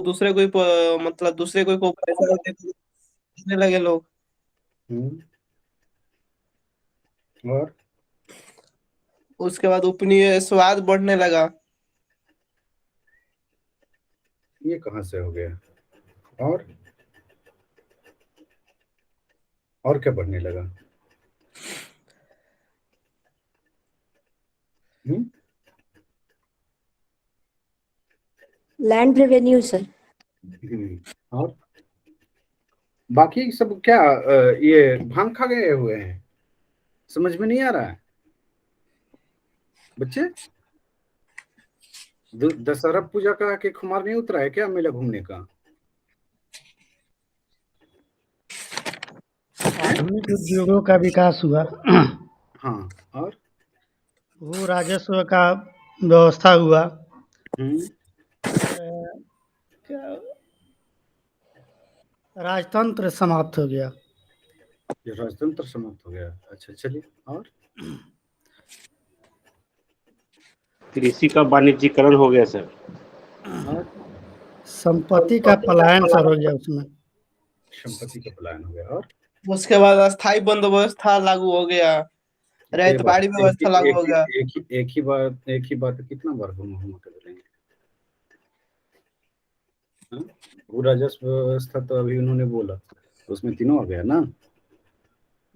दूसरे कोई मतलब दूसरे कोई को पैसा देने लगे लोग। हम्म। और उसके बाद उपनीय स्वाद बढ़ने लगा। ये कहाँ से हो गया? और और क्या बढ़ने लगा? हम्म। Land revenue sir. और बाकी सब क्या ये भांग खा गए हुए हैं? समझ में नहीं आ रहा है बच्चे। दशहरा पूजा का के खुमार नहीं उतरा है क्या मेला घूमने का? हैं? आधुनिक उद्योगों का विकास हुआ। हाँ। और भू राजस्व का व्यवस्था हुआ। हम्म। क्या राजतंत्र समाप्त हो गया। ये राजतंत्र समाप्त हो गया। अच्छा चलिए। और कृषि का वाणिज्यिकरण हो गया सर। और संपत्ति का पलायन सर हो गया उसमें। संपत्ति का पलायन हो गया। और उसके बाद अस्थाई बंदोबस्त लागू हो गया। ये बात रैयतबाड़ी व्यवस्था लागू हो गया। एक ही बात कितना बार हम कर लेंगे? हाँ? भू राजस्व व्यवस्था तो अभी उन्होंने बोला तो उसमें तीनों आ गया ना।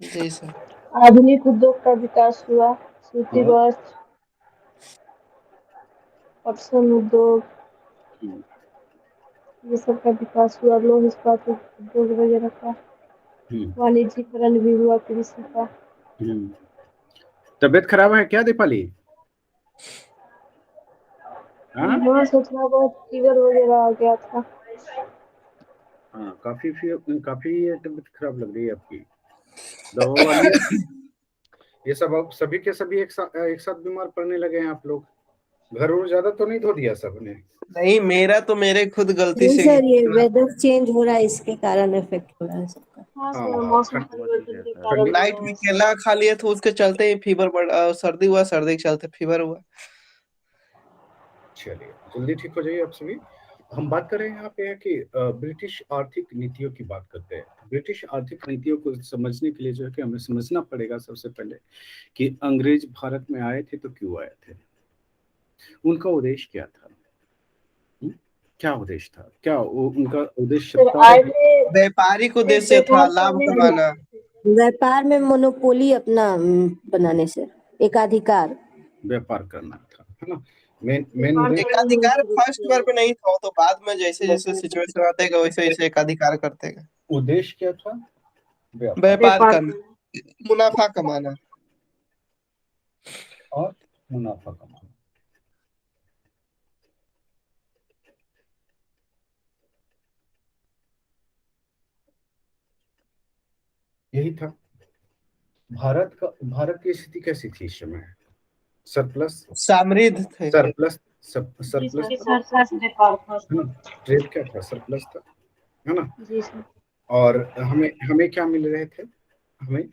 जी सर। आधुनिक उद्योग का विकास हुआ। सूती और वस्त्र, पटसन उद्योग, हम्म, ये सब का विकास हुआ। लौह इस्पात उद्योग वगैरह का हम्म, वाणिज्यिकरण भी हुआ कृषि का। हम्म। तबीयत खराब है क्या दीपाली? हाँ। हाँ सर, थोड़ा बहुत फीवर वगैरह आ गया था। हाँ काफी ये तबीयत खराब लग रही है आपकी। दवा वाली है। ये सब अब सभी के सभी एक साथ बीमार पड़ने लगे हैं आप लोग। घर और ज्यादा तो नहीं धो दिया सबने? नहीं, मेरा तो मेरे खुद गलती नहीं से ही सर, ये हुआ। वेदर चेंज हो रहा है, इसके कारण इफेक्ट हो रहा है सबका। हाँ हाँ सर, हाँ मौसम परिवर्तन के कारण ठंडी। हो नाइट रहा में है। केला खा लिए तो उसके चलते ही फीवर सर्दी हुआ, सर्दी के चलते फीवर हुआ। चलिए जल्दी ठीक हो जाइए आप सभी। हम बात कर रहे हैं यहाँ पे है कि ब्रिटिश आर्थिक नीतियों की बात करते हैं। ब्रिटिश आर्थिक नीतियों को समझने के लिए जो है कि हमें समझना पड़ेगा सबसे पहले कि अंग्रेज भारत में आए थे तो क्यों आए थे, उनका उद्देश्य क्या था। हुँ? क्या उद्देश्य था, क्या उनका उद्देश्य सर सत्ता आए है? थे व्यापारिक देश उद्देश्य था, व्यापार लाभ करने के कमाना। लिए। व्यापार में मोनोपोली अपना बनाने से, एकाधिकार। व्यापार करना था, है ना? मेन मेन व्यापार उद्देश्य। करना ही एकाधिकार शुरू फर्स्ट बार किया। पे नहीं था, वो तो बाद में जैसे जैसे सिचुएशन आते गए वैसे वैसे एकाधिकार करते गए। उद्देश्य क्या था? व्यापार व्यापार व्यापार करना, करना। मुनाफा कमाना। और मुनाफा कमाना। यही था। भारत की स्थिति कैसी थी इस समय? सरप्लस समृद्ध थे। सरप्लस जी सरप्लस सर, था, सरप्लस व्यापार था। है ना? ट्रेड क्या था? सरप्लस था, है ना? जी सर। और हमें हमें क्या मिल रहे थे? हमें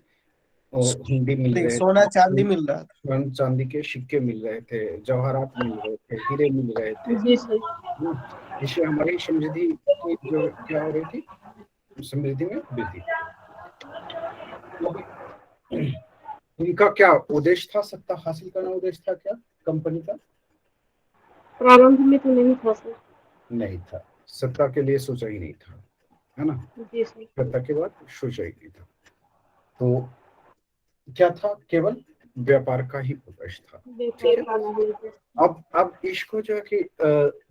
हुंडी मिल रहे सोना थे, चांदी मिल रहा था। स्वर्ण चांदी के सिक्के मिल रहे थे, जवाहरात मिल रहे थे, हीरे मिल रहे थे, जी सर। है ना? इससे हमारी समृद्धि की जो क्या हो रही थी, समृद्धि में वृद्धि। उनका क्या उद्देश्य था? सत्ता हासिल करना उद्देश्य था क्या कंपनी का? प्रारंभ में तो नहीं था सर। नहीं था। सत्ता के लिए सोचा ही नहीं था, है ना? जी सर। सत्ता के बाद सोचा ही नहीं था। तो क्या था? केवल व्यापार का ही उद्देश्य था। ठीक व्यापार है। करना ही था। अब इसको जो है कि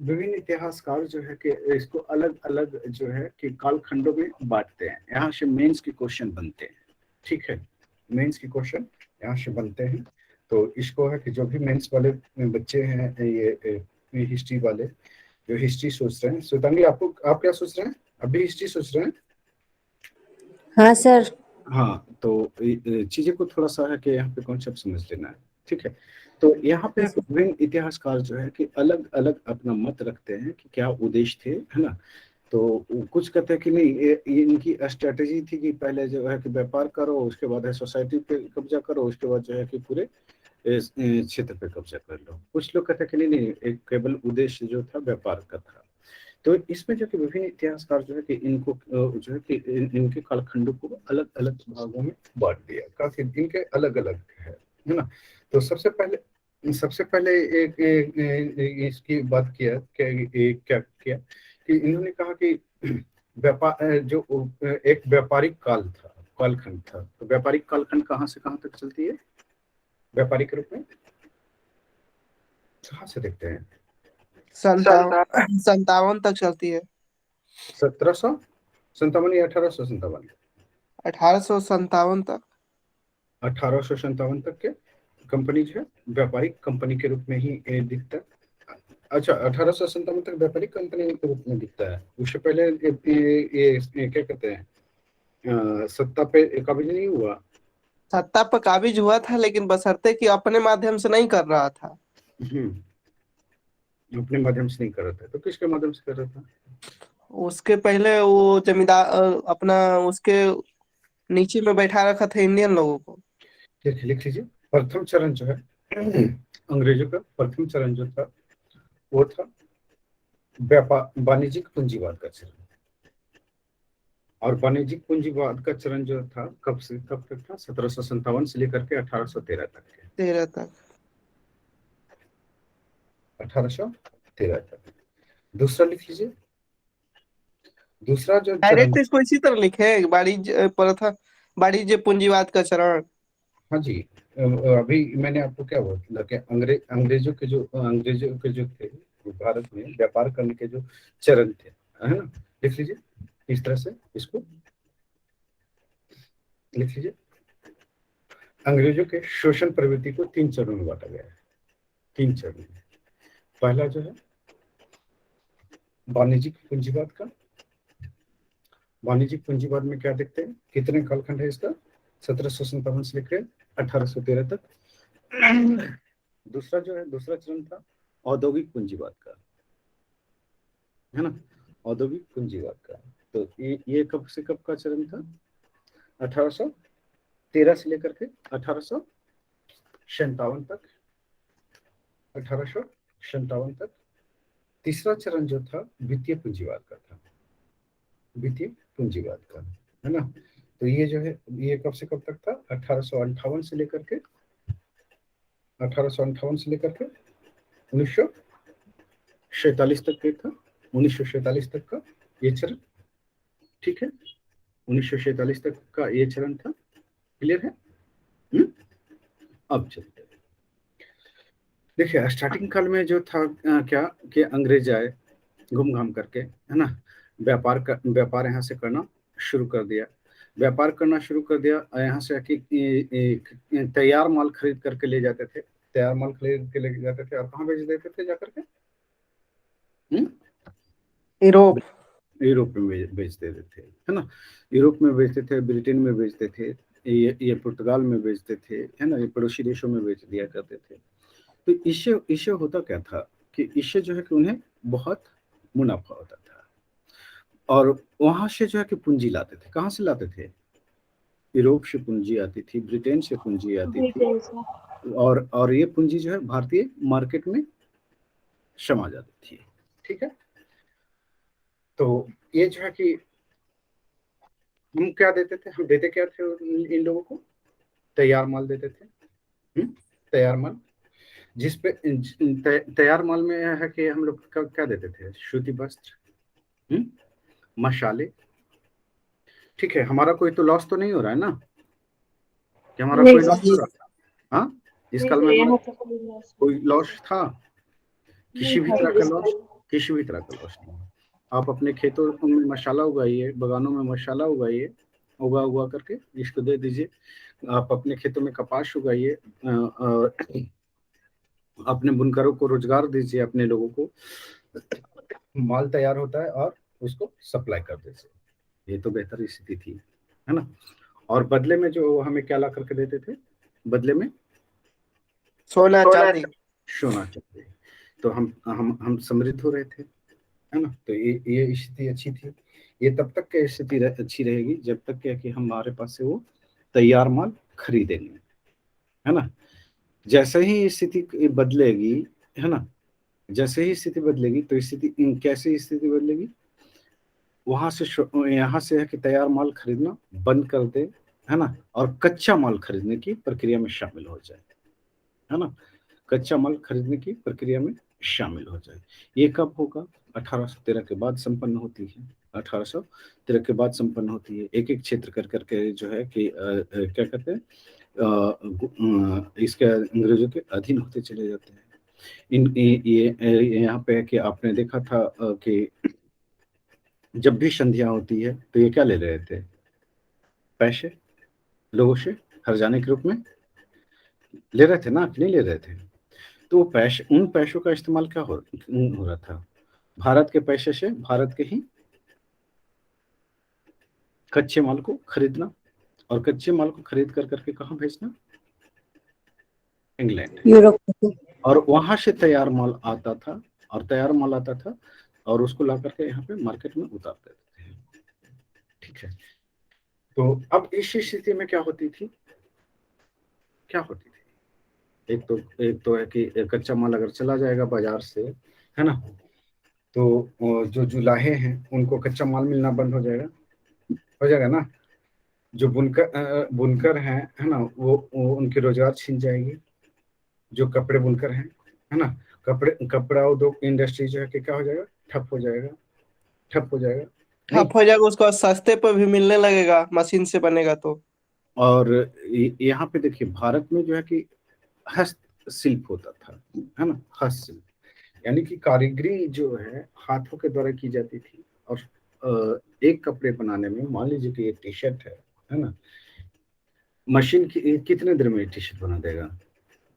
विभिन्न इतिहासकार जो है कि इसको अलग अलग जो है कि कालखंडों में बांटते हैं। यहाँ से मेंस के क्वेश्चन बनते हैं। ठीक है। मेंस के क्वेश्चन यहाँ से बनते हैं। तो इसको है कि जो भी मेंस वाले बच्चे हैं, ये हिस्ट्री वाले जो हिस्ट्री सोच रहे हैं, श्वेतांगी आप क्या सोच रहे हैं? अभी हिस्ट्री सोच रहे हैं? हाँ सर। हाँ तो चीजें को थोड़ा सा है कि यहाँ पे कॉन्सेप्ट समझ लेना है। ठीक है। तो यहाँ पे विभिन्न इतिहासकार जो है कि अलग अलग अपना मत रखते हैं कि क्या उद्देश्य थे, है ना? तो कुछ कहते हैं कि नहीं, ये इनकी स्ट्रेटेजी थी कि पहले जो है कि व्यापार करो, उसके बाद है सोसाइटी पे कब्जा करो, उसके बाद जो है कि पूरे इस क्षेत्र पे कब्जा कर लो। कुछ लोग कहते हैं कि नहीं नहीं, एक केवल उद्देश्य जो था व्यापार का था। तो इसमें जो कि विभिन्न इतिहासकार जो है कि इनको जो है कि इनके कालखंडों को अलग अलग भागों में बांट दिया, काफी इनके अलग अलग है ना। तो सबसे पहले इसकी बात किया क्या किया कि इन्होंने कहा कि व्यापार जो एक व्यापारिक कालखंड था। तो व्यापारिक कालखंड कहाँ से कहाँ तक चलती है व्यापारिक रूप में, कहाँ से देखते हैं? 57 तक चलती है। 1757 या 1857? 1857 तक। 1857 तक के कंपनी जो है व्यापारिक कंपनी के रूप में ही दिखता है। अच्छा, 1857 तक व्यापारिक कंपनी के रूप में दिखता है। उससे पहले ये क्या कहते हैं, सत्ता पे कब्ज नहीं हुआ। सत्ता पर काबिज हुआ था, लेकिन बशर्ते कि अपने माध्यम से नहीं कर रहा था। अपने माध्यम से नहीं कर रहा था, तो किसके माध्यम से कर रहा था? उसके पहले वो जमींदार अपना उसके नीचे में बैठा रखा था इंडियन लोगों को। लिख लीजिए। प्रथम चरण जो है अंग्रेजों का प्रथम चरण जो था वो था व्यापार वाणिज्यिक पूंजीवाद का चरण। और वाणिज्यिक पूंजीवाद का चरण जो था कब से कब तक था? 1757 से लेकर के 1813 तक के। 13 तक। 1813 तक। दूसरा लिख लीजिए। दूसरा जो चरण, डायरेक्ट इसको इसी तरह लिखे, वाणिज्य प्रथा वाणिज्य पूंजीवाद का चरण। हाँ जी, अभी मैंने आपको क्या बोला कि अंग्रेजों के जो थे भारत में व्यापार करने के जो चरण थे, है ना। लिख लीजिए इस तरह से, इसको लिख लीजिए। अंग्रेजों के शोषण प्रवृत्ति को 3 चरणों में बांटा गया है। 3 चरण में। पहला जो है वाणिज्यिक पूंजीवाद का। वाणिज्यिक पूंजीवाद में क्या देखते हैं, कितने कालखंड है इसका? 1757 से लेकर 1813 तक। दूसरा जो है, दूसरा चरण था औद्योगिक पूंजीवाद का, है ना। औद्योगिक पूंजीवाद का, तो ये कब से कब का चरण था? 1813 से लेकर के 1857 तक। 1857 तक। तीसरा चरण जो था वित्तीय पूंजीवाद का था, वित्तीय पूंजीवाद का, है ना। तो ये जो है ये कब से कब तक था? 1858 से लेकर के 1947 तक के था। 1947 तक का ये चरण, ठीक है। 1947 तक का ये चरण था। क्लियर है? अब चलते हैं। देखिए स्टार्टिंग काल में जो था क्या कि अंग्रेज आए घूम घाम करके, है ना। व्यापार यहाँ से करना शुरू कर दिया। व्यापार करना शुरू कर दिया, यहाँ से आके तैयार माल खरीद करके ले जाते थे। तैयार माल खरीद के ले जाते थे और कहाँ बेच देते थे जाकर के? यूरोप। यूरोप में बेच देते थे, है ना। यूरोप में बेचते थे, ब्रिटेन में बेचते थे, ये पुर्तगाल में बेचते थे, है ना। ये पड़ोसी देशों में बेच दिया करते थे। तो इससे होता क्या था कि इससे जो है कि उन्हें बहुत मुनाफा होता था। और वहां से जो है कि पूंजी लाते थे। कहाँ से लाते थे? यूरोप से पूंजी आती थी, ब्रिटेन से पूंजी आती थी, और ये पूंजी जो है भारतीय मार्केट में समा जाती थी, ठीक है। तो ये जो है कि हम क्या देते थे, हम देते क्या थे इन लोगों को? तैयार माल देते थे। तैयार माल, जिसपे तैयार माल में है कि हम लोग क्या देते थे? सूती वस्त्र, मसाले, ठीक है। हमारा कोई तो लॉस तो नहीं हो रहा है ना, कि हमारा कोई लॉस हो रहा था? हाँ, इस काल में हमारा कोई लॉस था? किसी भी तरह का लॉस, किसी भी तरह का लॉस नहीं। आप अपने खेतों में मसाला उगाइए, बगानों में मसाला उगाइए, उगा करके इसको दे दीजिए। आप अपने खेतों में कपास उगाइए, अपने बुनकरों को रोजगार दीजिए, अपने लोगों को माल तैयार होता है और उसको सप्लाई कर दीजिए। ये तो बेहतर स्थिति थी, है ना। और बदले में जो हमें क्या ला करके देते थे? बदले में सोना चांदी। सोना चांदी। तो हम समृद्ध हो रहे थे, है ना। तो ये स्थिति अच्छी थी। ये तब तक की स्थिति अच्छी रहेगी जब तक क्या कि हमारे पास से वो तैयार माल खरीदेंगे, है ना। जैसे ही स्थिति बदलेगी, है ना, जैसे ही स्थिति बदलेगी तो स्थिति कैसे स्थिति बदलेगी, वहां से यहाँ से है कि तैयार माल खरीदना बंद कर दे, है ना, और कच्चा माल खरीदने की प्रक्रिया में शामिल हो जाए, है ना, कच्चा माल खरीदने की प्रक्रिया में शामिल हो जाए। ये कब होगा? 1813 के बाद संपन्न होती है। 1813 के बाद संपन्न होती है। एक एक क्षेत्र कर करके जो है कि क्या कहते हैं, इसके अंग्रेजों के अधीन होते चले जाते हैं। ये यहाँ पे है कि आपने देखा था कि जब भी संधियां होती है तो ये क्या ले रहे थे? पैसे लोगों से हर्जाने के रूप में ले रहे थे ना, कि नहीं ले रहे थे? तो वो पैसे, उन पैसों का इस्तेमाल क्या हो रहा था? भारत के पैसे से भारत के ही कच्चे माल को खरीदना, और कच्चे माल को खरीद कर करके कहाँ भेजना? इंग्लैंड। यूरोप। और वहां से तैयार माल आता था, और तैयार माल आता था और उसको ला करके यहाँ पे मार्केट में उतार देते थे। ठीक है, तो अब इस स्थिति में क्या होती थी? क्या होती थी? एक तो है कि कच्चा माल अगर चला जाएगा बाजार से, है ना, तो जो जुलाहे हैं उनको कच्चा माल मिलना बंद हो जाएगा ना। जो बुनकर हैं, है ना, वो उनकी रोजगार छीन जाएगी। जो कपड़े बुनकर हैं, है ना, कपड़ा उद्योग इंडस्ट्री जो है कि क्या हो जाएगा? ठप हो जाएगा, ठप हो जाएगा। ठप हो जाएगा, उसको सस्ते पर भी मिलने लगेगा, मशीन से बनेगा तो। और यहाँ पे देखिए, भारत में जो है कि हस्तशिल्प होता था, है ना, हस्तशिल्प यानी कि कारीगरी जो है हाथों के द्वारा की जाती थी। और एक कपड़े बनाने में, मान लीजिए कि एक टी शर्ट है ना, मशीन कितने देर में टी शर्ट बना देगा?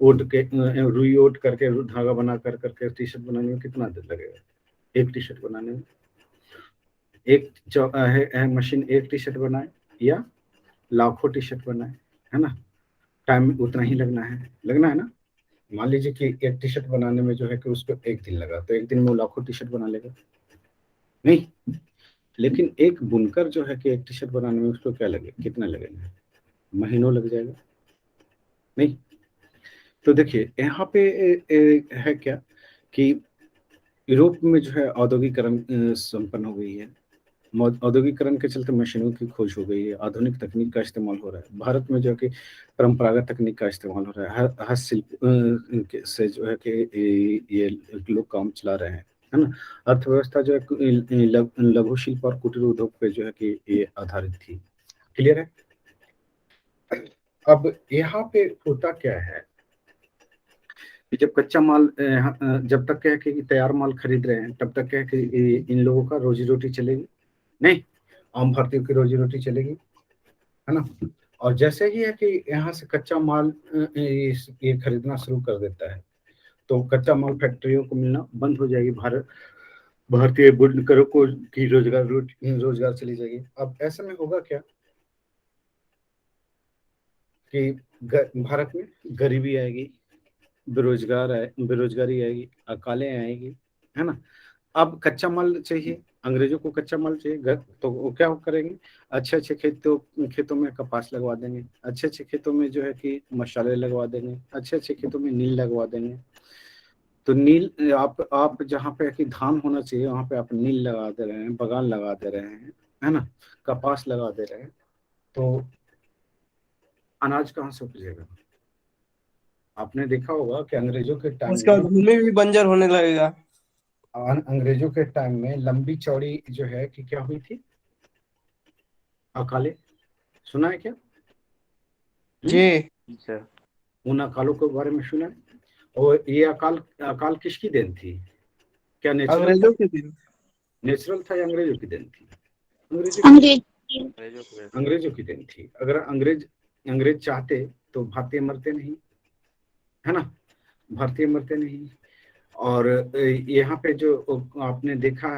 ओट के रुई ओट करके धागा बना कर करके टी शर्ट बनाने में कितना देर लगेगा? एक टी शर्ट बनाने में मशीन एक टी शर्ट बनाए या लाखों टी शर्ट बनाए, है ना, टाइम उतना ही लगना है ना। मान लीजिए कि एक टी शर्ट बनाने में जो है कि उसको एक दिन लगा, तो एक दिन में वो लाखों टी शर्ट बना लेगा? नहीं। लेकिन एक बुनकर जो है कि एक टी शर्ट बनाने में उसको क्या लगे, कितना लगेगा? महीनों लग जाएगा, नहीं। तो देखिए यहाँ पे है क्या कि यूरोप में जो है औद्योगिकरण संपन्न हो गई है। औद्योगिकरण के चलते मशीनों की खोज हो गई है, आधुनिक तकनीक का इस्तेमाल हो रहा है। भारत में जो है कि परंपरागत तकनीक का इस्तेमाल हो रहा है, हस्तशिल्प से जो है कि ये लोग काम चला रहे हैं, है ना। अर्थव्यवस्था जो है लघु शिल्प और कुटीर उद्योग पे जो है कि ये आधारित थी। क्लियर है? अब यहाँ पे होता क्या है कि जब कच्चा माल जब तक क्या है कि तैयार माल खरीद रहे हैं, तब तक क्या है कि इन लोगों का रोजी रोटी चलेगी नहीं, आम भारतीयों की रोजी रोटी चलेगी, है ना। और जैसे ही है कि यहाँ से कच्चा माल ये खरीदना शुरू कर देता है, तो कच्चा माल फैक्ट्रियों को मिलना बंद हो जाएगी। भारतीय बुनकरों को की रोजगार चली जाएगी। अब ऐसे में होगा क्या कि भारत में गरीबी आएगी, बेरोजगारी आएगी, अकालें आएगी, है ना। अब कच्चा माल चाहिए, अंग्रेजों को कच्चा माल चाहिए, तो वो क्या करेंगे? अच्छे अच्छे खेतों में कपास लगवा देंगे, अच्छे अच्छे खेतों में जो है कि मसाले लगवा देंगे, अच्छे अच्छे खेतों में नील लगवा देंगे। तो नील आप जहाँ पे कि धान होना चाहिए वहां पे आप नील लगा दे रहे हैं, बगान लगा दे रहे हैं, है ना, कपास लगा दे रहे हैं। तो अनाज कहाँ से उपजेगा? आपने देखा होगा कि अंग्रेजों के टाइम उसका में, भूमि भी बंजर होने लगेगा। अंग्रेजों के टाइम में लंबी चौड़ी जो है कि क्या हुई थी? अकाले, सुना है क्या? जी, सर। उन अकालों के बारे में सुना है? और ये अकाल अकाल किसकी देन थी? क्या नेचुरल था? अंग्रेजों के दिन। नेचुरल था या अंग्रेजों की देन थी? अंग्रेज। अंग्रेजों की देन थी। अगर अंग्रेज चाहते तो भारतीय मरते नहीं, है ना, भारतीय मरते नहीं। और यहाँ पे जो आपने देखा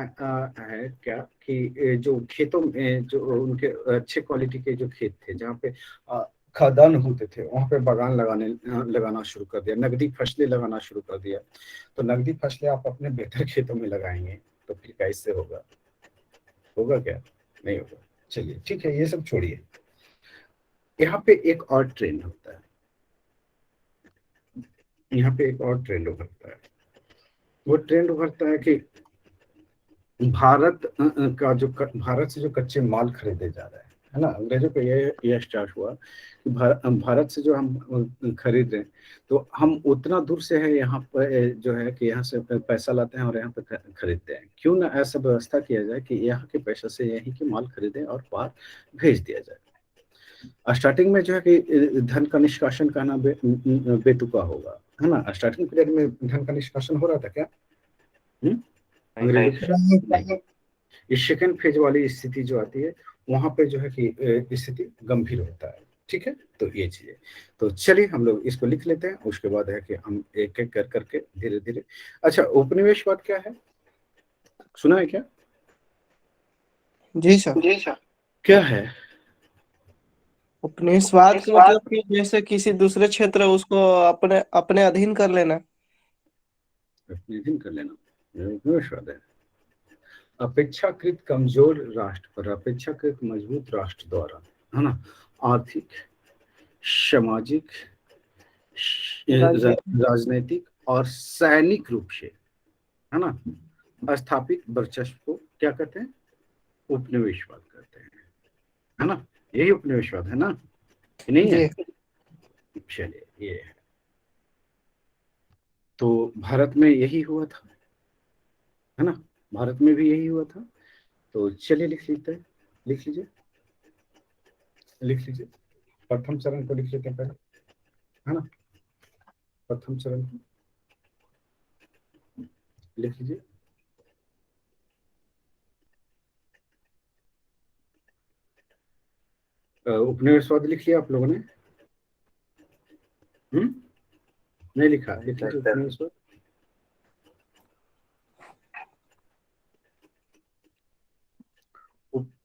है क्या कि जो खेतों में जो उनके अच्छे क्वालिटी के जो खेत थे, जहाँ पे खादान होते थे, वहाँ पे बागान लगाना शुरू कर दिया, नकदी फसलें लगाना शुरू कर दिया। तो नकदी फसलें आप अपने बेहतर खेतों में लगाएंगे तो फिर कैसे होगा? होगा क्या? नहीं होगा। चलिए ठीक है, ये सब छोड़िए। यहाँ पे एक और ट्रेंड होता है, यहाँ पे एक और ट्रेंड होता है। वो ट्रेंड उभरता है कि भारत से जो कच्चे माल खरीदे जा रहे हैं, है ना। अंग्रेजों का ये स्टार्ट हुआ कि भारत से जो हम खरीद रहे हैं, तो हम उतना दूर से है यहाँ पर जो है कि यहाँ से पैसा लाते हैं और यहाँ पे खरीदते हैं। क्यों ना ऐसा व्यवस्था किया जाए कि यहाँ के पैसे से यहीं के माल खरीदें और बाहर भेज दिया जाए। स्टार्टिंग में जो है कि धन का निष्कासन करना बेतुका होगा, है ना। स्टार्टिंग पीरियड में धन का निष्कासन हो रहा था क्या? अंग्रेजों नहीं। इस सेकंड फेज वाली स्थिति जो आती है, वहां पे जो है कि स्थिति गंभीर होता है। ठीक है, तो ये चीजें, तो चलिए हम लोग इसको लिख लेते हैं, उसके बाद है कि हम एक एक कर करके धीरे धीरे। अच्छा, उपनिवेशवाद क्या है, सुना है क्या? जी सर। क्या है उपनिवेशवाद का मतलब कि जैसे किसी दूसरे क्षेत्र उसको अपने अपने अधीन कर लेना। अपने अधीन कर लेना, ये उपनिवेशवाद है। अपेक्षाकृत कमजोर राष्ट्र पर अपेक्षाकृत मजबूत राष्ट्र द्वारा, है ना, आर्थिक, सामाजिक, राजनीतिक और सैनिक रूप से, है ना, स्थापित वर्चस्व को क्या कहते हैं? उपनिवेशवाद कहते हैं, है ना। यही उपनिवेशवाद है ना, कि नहीं है? चलिए, ये है। तो भारत में यही हुआ था, है ना, भारत में भी यही हुआ था। तो चलिए लिख लेते हैं, लिख लीजिए, लिख लीजिए। प्रथम चरण को लिख लेते हैं पहले, है ना। प्रथम चरण को लिख लीजिए। उपनिवेशवाद लिख लिया आप लोगों ने? नहीं लिखा? लिख लीजिए उपनिवेशवाद।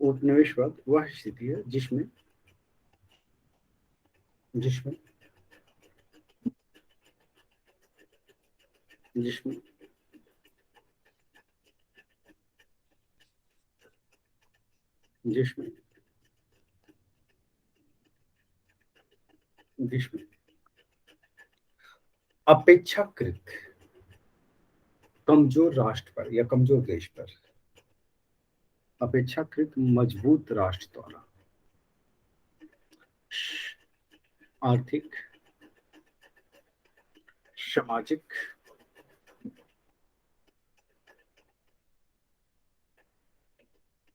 उपनिवेशवाद वह स्थिति है जिसमें जिसमें जिसमें जिसमें जिसमें अपेक्षाकृत कमजोर राष्ट्र पर या कमजोर देश पर अपेक्षाकृत मजबूत राष्ट्र द्वारा आर्थिक, सामाजिक,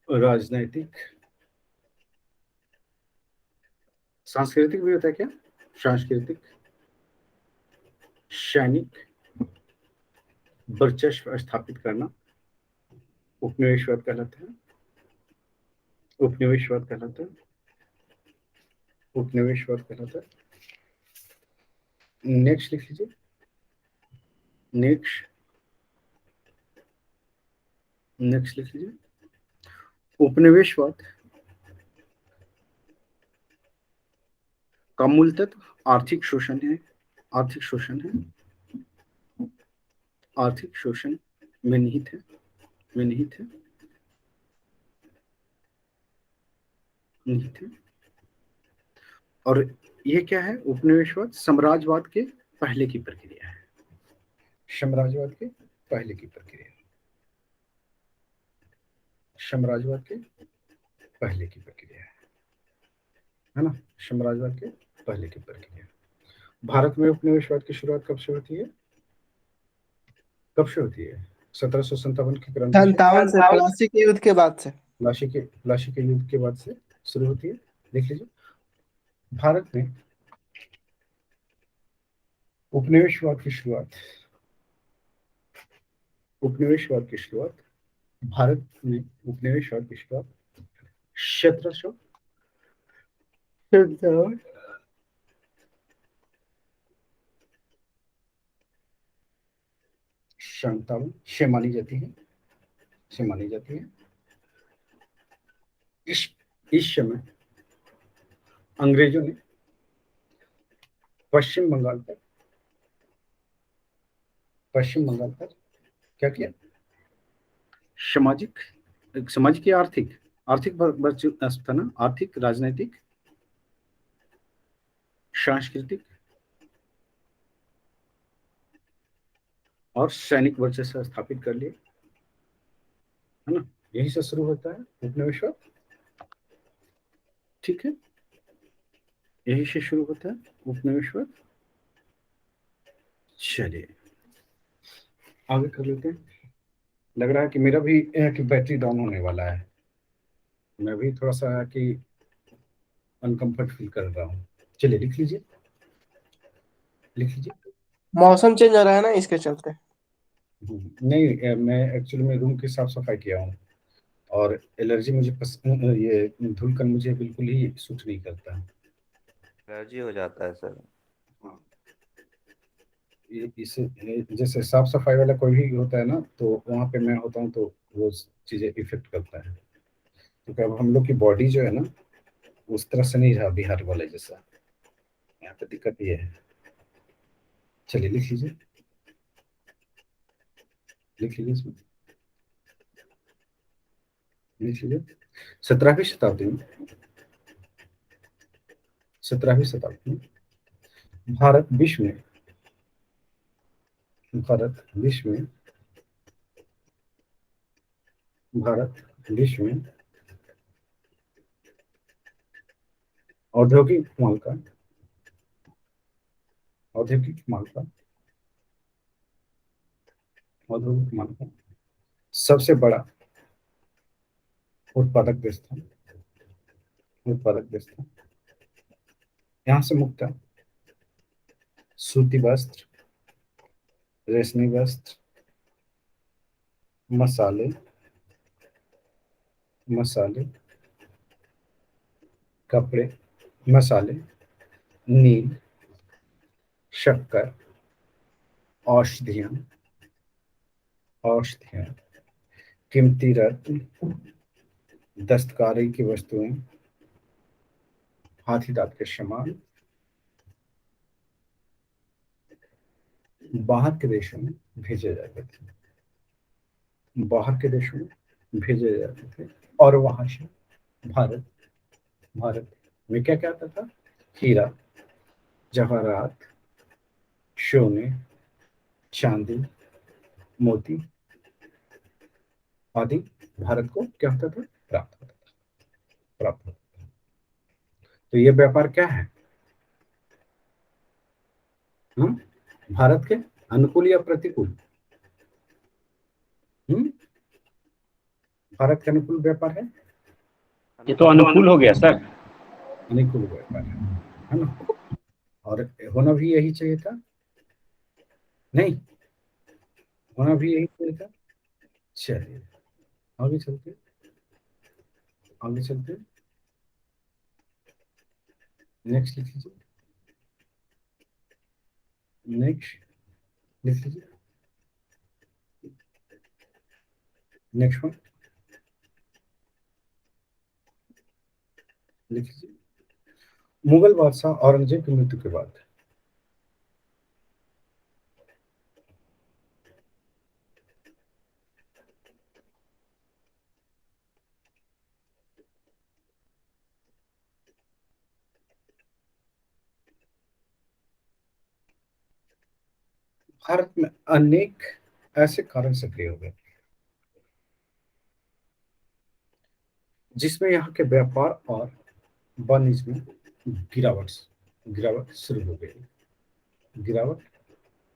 राजनैतिक, सांस्कृतिक भी होता है क्या? सांस्कृतिक, सैनिक वर्चस्व स्थापित करना उपनिवेशवाद कहलाता है। उपनिवेशवाद कहलाता है। उपनिवेशवाद कहलाता है। नेक्स्ट लिख लीजिए। नेक्स्ट नेक्स्ट लिख लीजिए। उपनिवेशवाद का मूल तत्व आर्थिक शोषण है। आर्थिक शोषण है। आर्थिक शोषण में निहित है। में निहित है। निहित है। और ये क्या है? उपनिवेशवाद साम्राज्यवाद के पहले की प्रक्रिया है। साम्राज्यवाद के पहले की प्रक्रिया। साम्राज्यवाद के पहले की प्रक्रिया है ना। साम्राज्यवाद के पहले की प्रक्रिया। भारत में उपनिवेशवाद की शुरुआत कब से होती है? कब से होती है? 1757 की क्रांति से। 57 से, प्लासी के युद्ध के बाद से। प्लासी के युद्ध के बाद से शुरू होती है। देख लीजिए, भारत में उपनिवेशवाद की शुरुआत भारत में उपनिवेशवाद की शुरुआत 1757 से मानी जाती है। इस समय अंग्रेजों ने पश्चिम बंगाल पर क्या किया? सामाजिक या आर्थिक था ना। आर्थिक, राजनीतिक, सांस्कृतिक और सैनिक वर्चस्व स्थापित कर लिए, है ना। यही से शुरू होता है उपनिवेशवाद, ठीक है, यही से शुरू होता है उपनिवेशवाद। चलिए आगे कर लेते हैं। लग रहा है कि मेरा भी कि बैटरी डाउन होने वाला है, मैं भी थोड़ा सा कि अनकंफर्ट फील कर रहा हूँ। चलिए लिख लीजिए, लिख लीजिए। मौसम चेंज हो रहा है ना, इसके चलते। नहीं मैं एक्चुअली मैं रूम की साफ सफाई किया हूँ, और एलर्जी मुझे ये धुलकर मुझे बिल्कुल ही सूट नहीं करता है। एलर्जी हो जाता है सर। हाँ, इसे जैसे साफ सफाई वाला कोई भी होता है ना, तो वहाँ पे मैं होता हूँ तो वो चीज़ें इफेक्ट करता है, क्योंकि अब हम लोग की बॉडी जो है ना उस तरह से नहीं रहा बिहार वाले जैसा, यहाँ पे दिक्कत ये है। चलिए लिख लीजिए, लिख लीजिए इसमें, लिख लीजिए। 17वीं शताब्दी में, 17वीं शताब्दी में भारत विश्व में, भारत विश्व में, भारत विश्व में औद्योगिक माल का, औद्योगिक माल का, औद्योगिक माल का सबसे बड़ा उत्पादक देश था, उत्पादक देश था। यहाँ से मुक्त सूती वस्त्र, रेशमी वस्त्र, मसाले, मसाले, कपड़े, मसाले, नील, शक्कर, औषधियाँ, औषधियाँ, कीमती रत्न, दस्तकारी की वस्तुएं, हाथी दांत के सामान बाहर के देशों में भेजे जाते थे, बाहर के देशों में भेजे जाते थे, और वहां से भारत, भारत में क्या क्या आता था? हीरा, जवाहरात, सोने, चांदी, मोती आदि भारत को क्या होता था? प्राप्त होता था, प्राप्त होता था। तो ये व्यापार क्या है? हम भारत के अनुकूल या प्रतिकूल? हम भारत के अनुकूल व्यापार ये तो अनुकूल हो गया सर। अनुकूल व्यापार है ना, और होना भी यही चाहिए था, नहीं होना भी यही चाहिए था। चलिए आगे चलते, आगे चलते, नेक्स्ट लिख लीजिए, नेक्स्ट लिख लीजिए, नेक्स्ट वन लिख लीजिए। मुगल बादशाह औरंगजेब की मृत्यु के बाद भारत में अनेक ऐसे कारण सक्रिय हो गए जिसमें यहाँ के व्यापार और वाणिज्य में गिरावट, गिरावट शुरू हो गई, गिरावट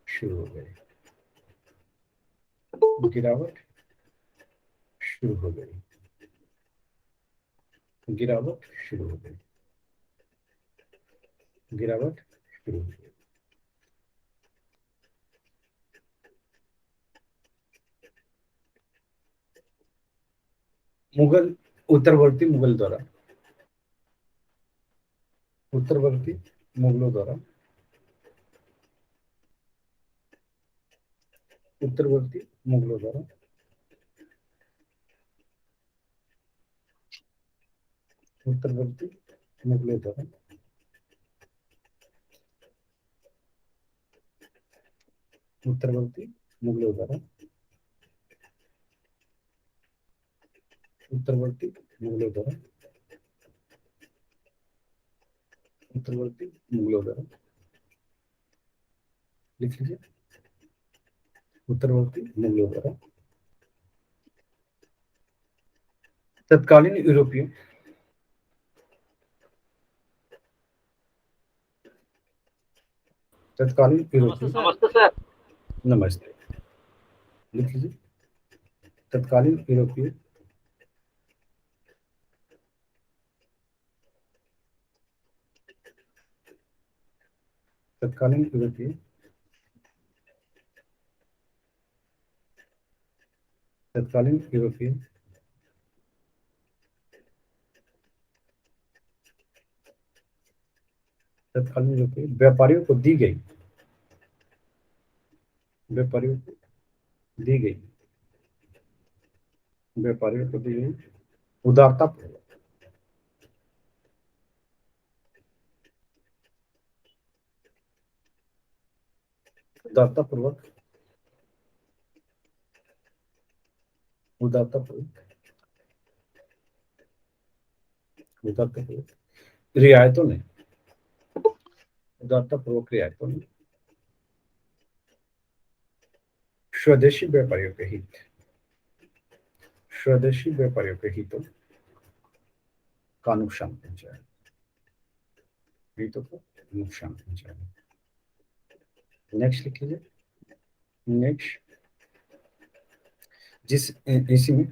शुरू हो गई, गिरावट शुरू हो गई, गिरावट शुरू हो गई, गिरावट शुरू हो गई। मुगल, उत्तरवर्ती मुगल द्वारा, उत्तरवर्ती मुगलों द्वारा, उत्तरवर्ती मुगलों द्वारा उत्तरवर्ती मुगलों द्वारा उत्तरवर्ती मुगलों द्वारा उत्तरवर्ती मुगलों द्वारा उत्तरवर्ती मुगलों द्वारा लिख लीजिए, उत्तरवर्ती मुगलों द्वारा तत्कालीन यूरोपीय नमस्ते सर। नमस्ते, लिख लीजिए। तत्कालीन यूरोपीय तत्कालीन यूरोपीय तत्कालीन यूरोपीय तत्कालीन यूरोपीय व्यापारियों को दी गई व्यापारियों को दी गई व्यापारियों को दी गई उदारतापूर्वक उदारतापूर्वक उदारतापूर्वक उदारतापूर्वक रियायतों ने उदारतापूर्वक रियायतों ने स्वदेशी व्यापारियों के हित स्वदेशी व्यापारियों के हितों का नुकसान पहुंचाया हितों को नुकसान पहुंचाया। नेक्स्ट लिख लीजिए। नेक्स्ट जिस इसी में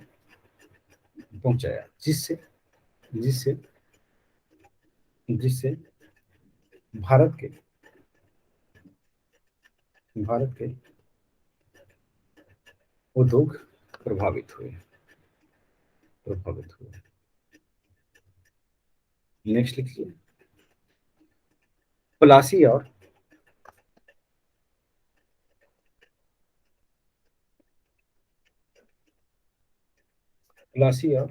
पहुंचाया जिससे जिससे जिससे भारत के उद्योग प्रभावित हुए। नेक्स्ट लिखिए। प्लासी और प्लासी और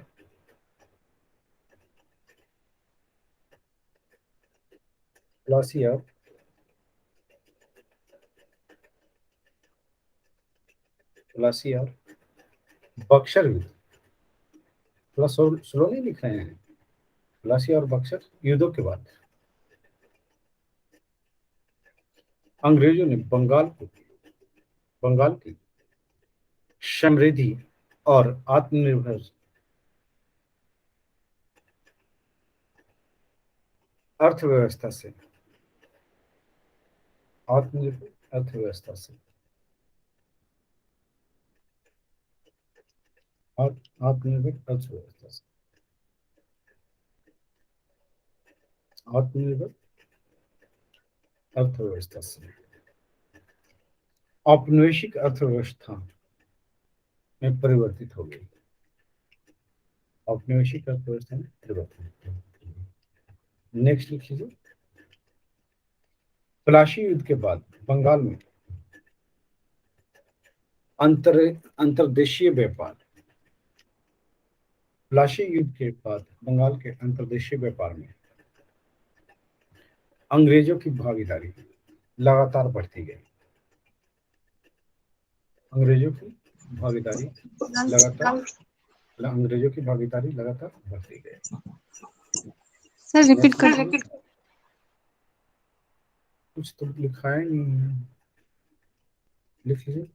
प्लासी और प्लासी और बक्सर युद्ध, थोड़ा स्लो नहीं लिख रहे हैं। प्लासी और बक्सर युद्धों के बाद अंग्रेजों ने बंगाल की समृद्धि और आत्मनिर्भर अर्थव्यवस्था से आत्मनिर्भर अर्थव्यवस्था से औपनिवेशिक अर्थव्यवस्था में परिवर्तित हो गई। औपनिवेशिक अर्थव्यवस्था में परिवर्तित। नेक्स्ट लिख लीजिए। प्लासी युद्ध के बाद बंगाल में अंतर्देशीय व्यापार प्लासी युद्ध के बाद बंगाल के अंतर्देशीय व्यापार में अंग्रेजों की भागीदारी लगातार बढ़ती गई। अंग्रेजों की भागीदारी लगातार बढ़ती गई। सर रिपीट कर कुछ तो लिखा है नहीं, लिख लीजिए।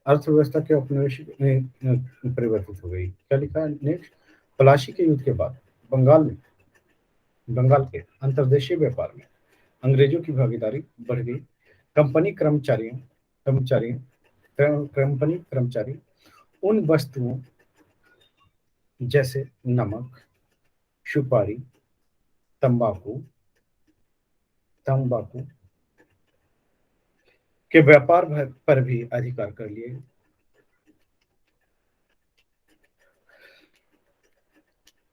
अर्थव्यवस्था के औपनिवेशिक में परिवर्तित हो गई। क्या लिखा है नेक्स्ट? प्लासी के युद्ध के बाद बंगाल के अंतर्देशीय व्यापार में अंग्रेजों की भागीदारी बढ़ गई। कंपनी कर्मचारी उन वस्तुओं जैसे नमक, सुपारी, तंबाकू के व्यापार पर भी अधिकार कर लिए,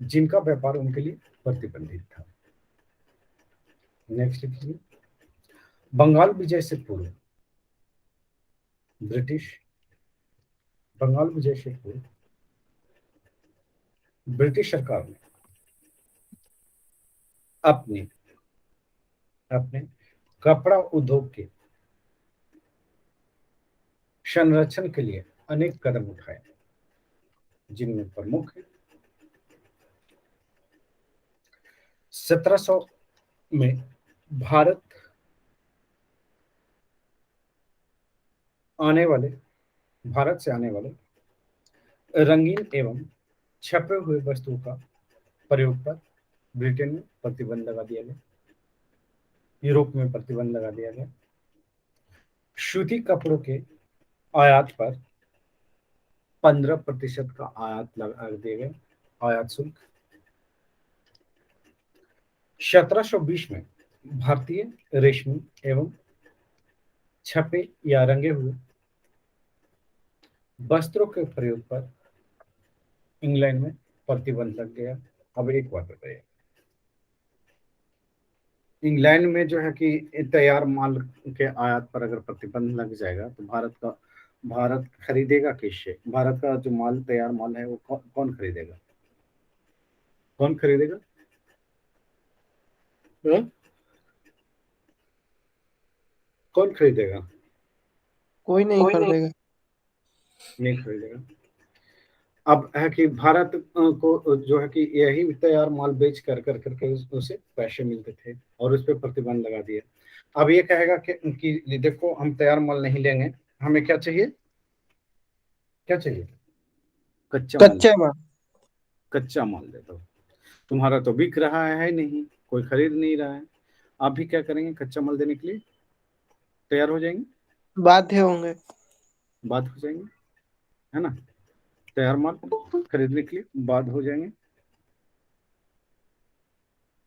जिनका व्यापार उनके लिए प्रतिबंधित था। नेक्स्ट लिखिए। बंगाल विजय से पूर्व ब्रिटिश सरकार ने अपने कपड़ा उद्योग के संरक्षण के लिए अनेक कदम उठाए, जिनमें प्रमुख है 1700 में भारत आने वाले भारत से आने वाले रंगीन एवं छपे हुए वस्तुओं का प्रयोग पर ब्रिटेन में प्रतिबंध लगा दिया गया, यूरोप में प्रतिबंध लगा दिया गया, सूती कपड़ों के आयात पर 15% का आयात लगा दिया गया, आयात शुल्क। 1720 में भारतीय रेशमी एवं छपे या रंगे हुए वस्त्रों के प्रयोग पर इंग्लैंड में प्रतिबंध लग गया। अब एक बात बताइए, इंग्लैंड में जो है कि तैयार माल के आयात पर अगर प्रतिबंध लग जाएगा तो भारत खरीदेगा किससे? भारत का जो माल, तैयार माल है, वो कौन खरीदेगा? कौन खरीदेगा? कौन खरीदेगा? कोई नहीं खरीदेगा। नहीं खरीदेगा। अब है कि भारत को जो है कि यही तैयार माल बेच कर करके उसे पैसे मिलते थे और उस पर प्रतिबंध लगा दिया। अब ये कहेगा कि देखो हम तैयार माल नहीं लेंगे, हमें क्या चाहिए? क्या चाहिए? कच्चा माल। कच्चा माल। कच्चा माल दे दो। तुम्हारा तो बिक रहा है नहीं, कोई खरीद नहीं रहा है, आप भी क्या करेंगे? कच्चा माल देने के लिए तैयार हो जाएंगे, बाध्य होंगे। बात हो जाएंगे, है ना? तैयार माल खरीदने के लिए बात हो जाएंगे,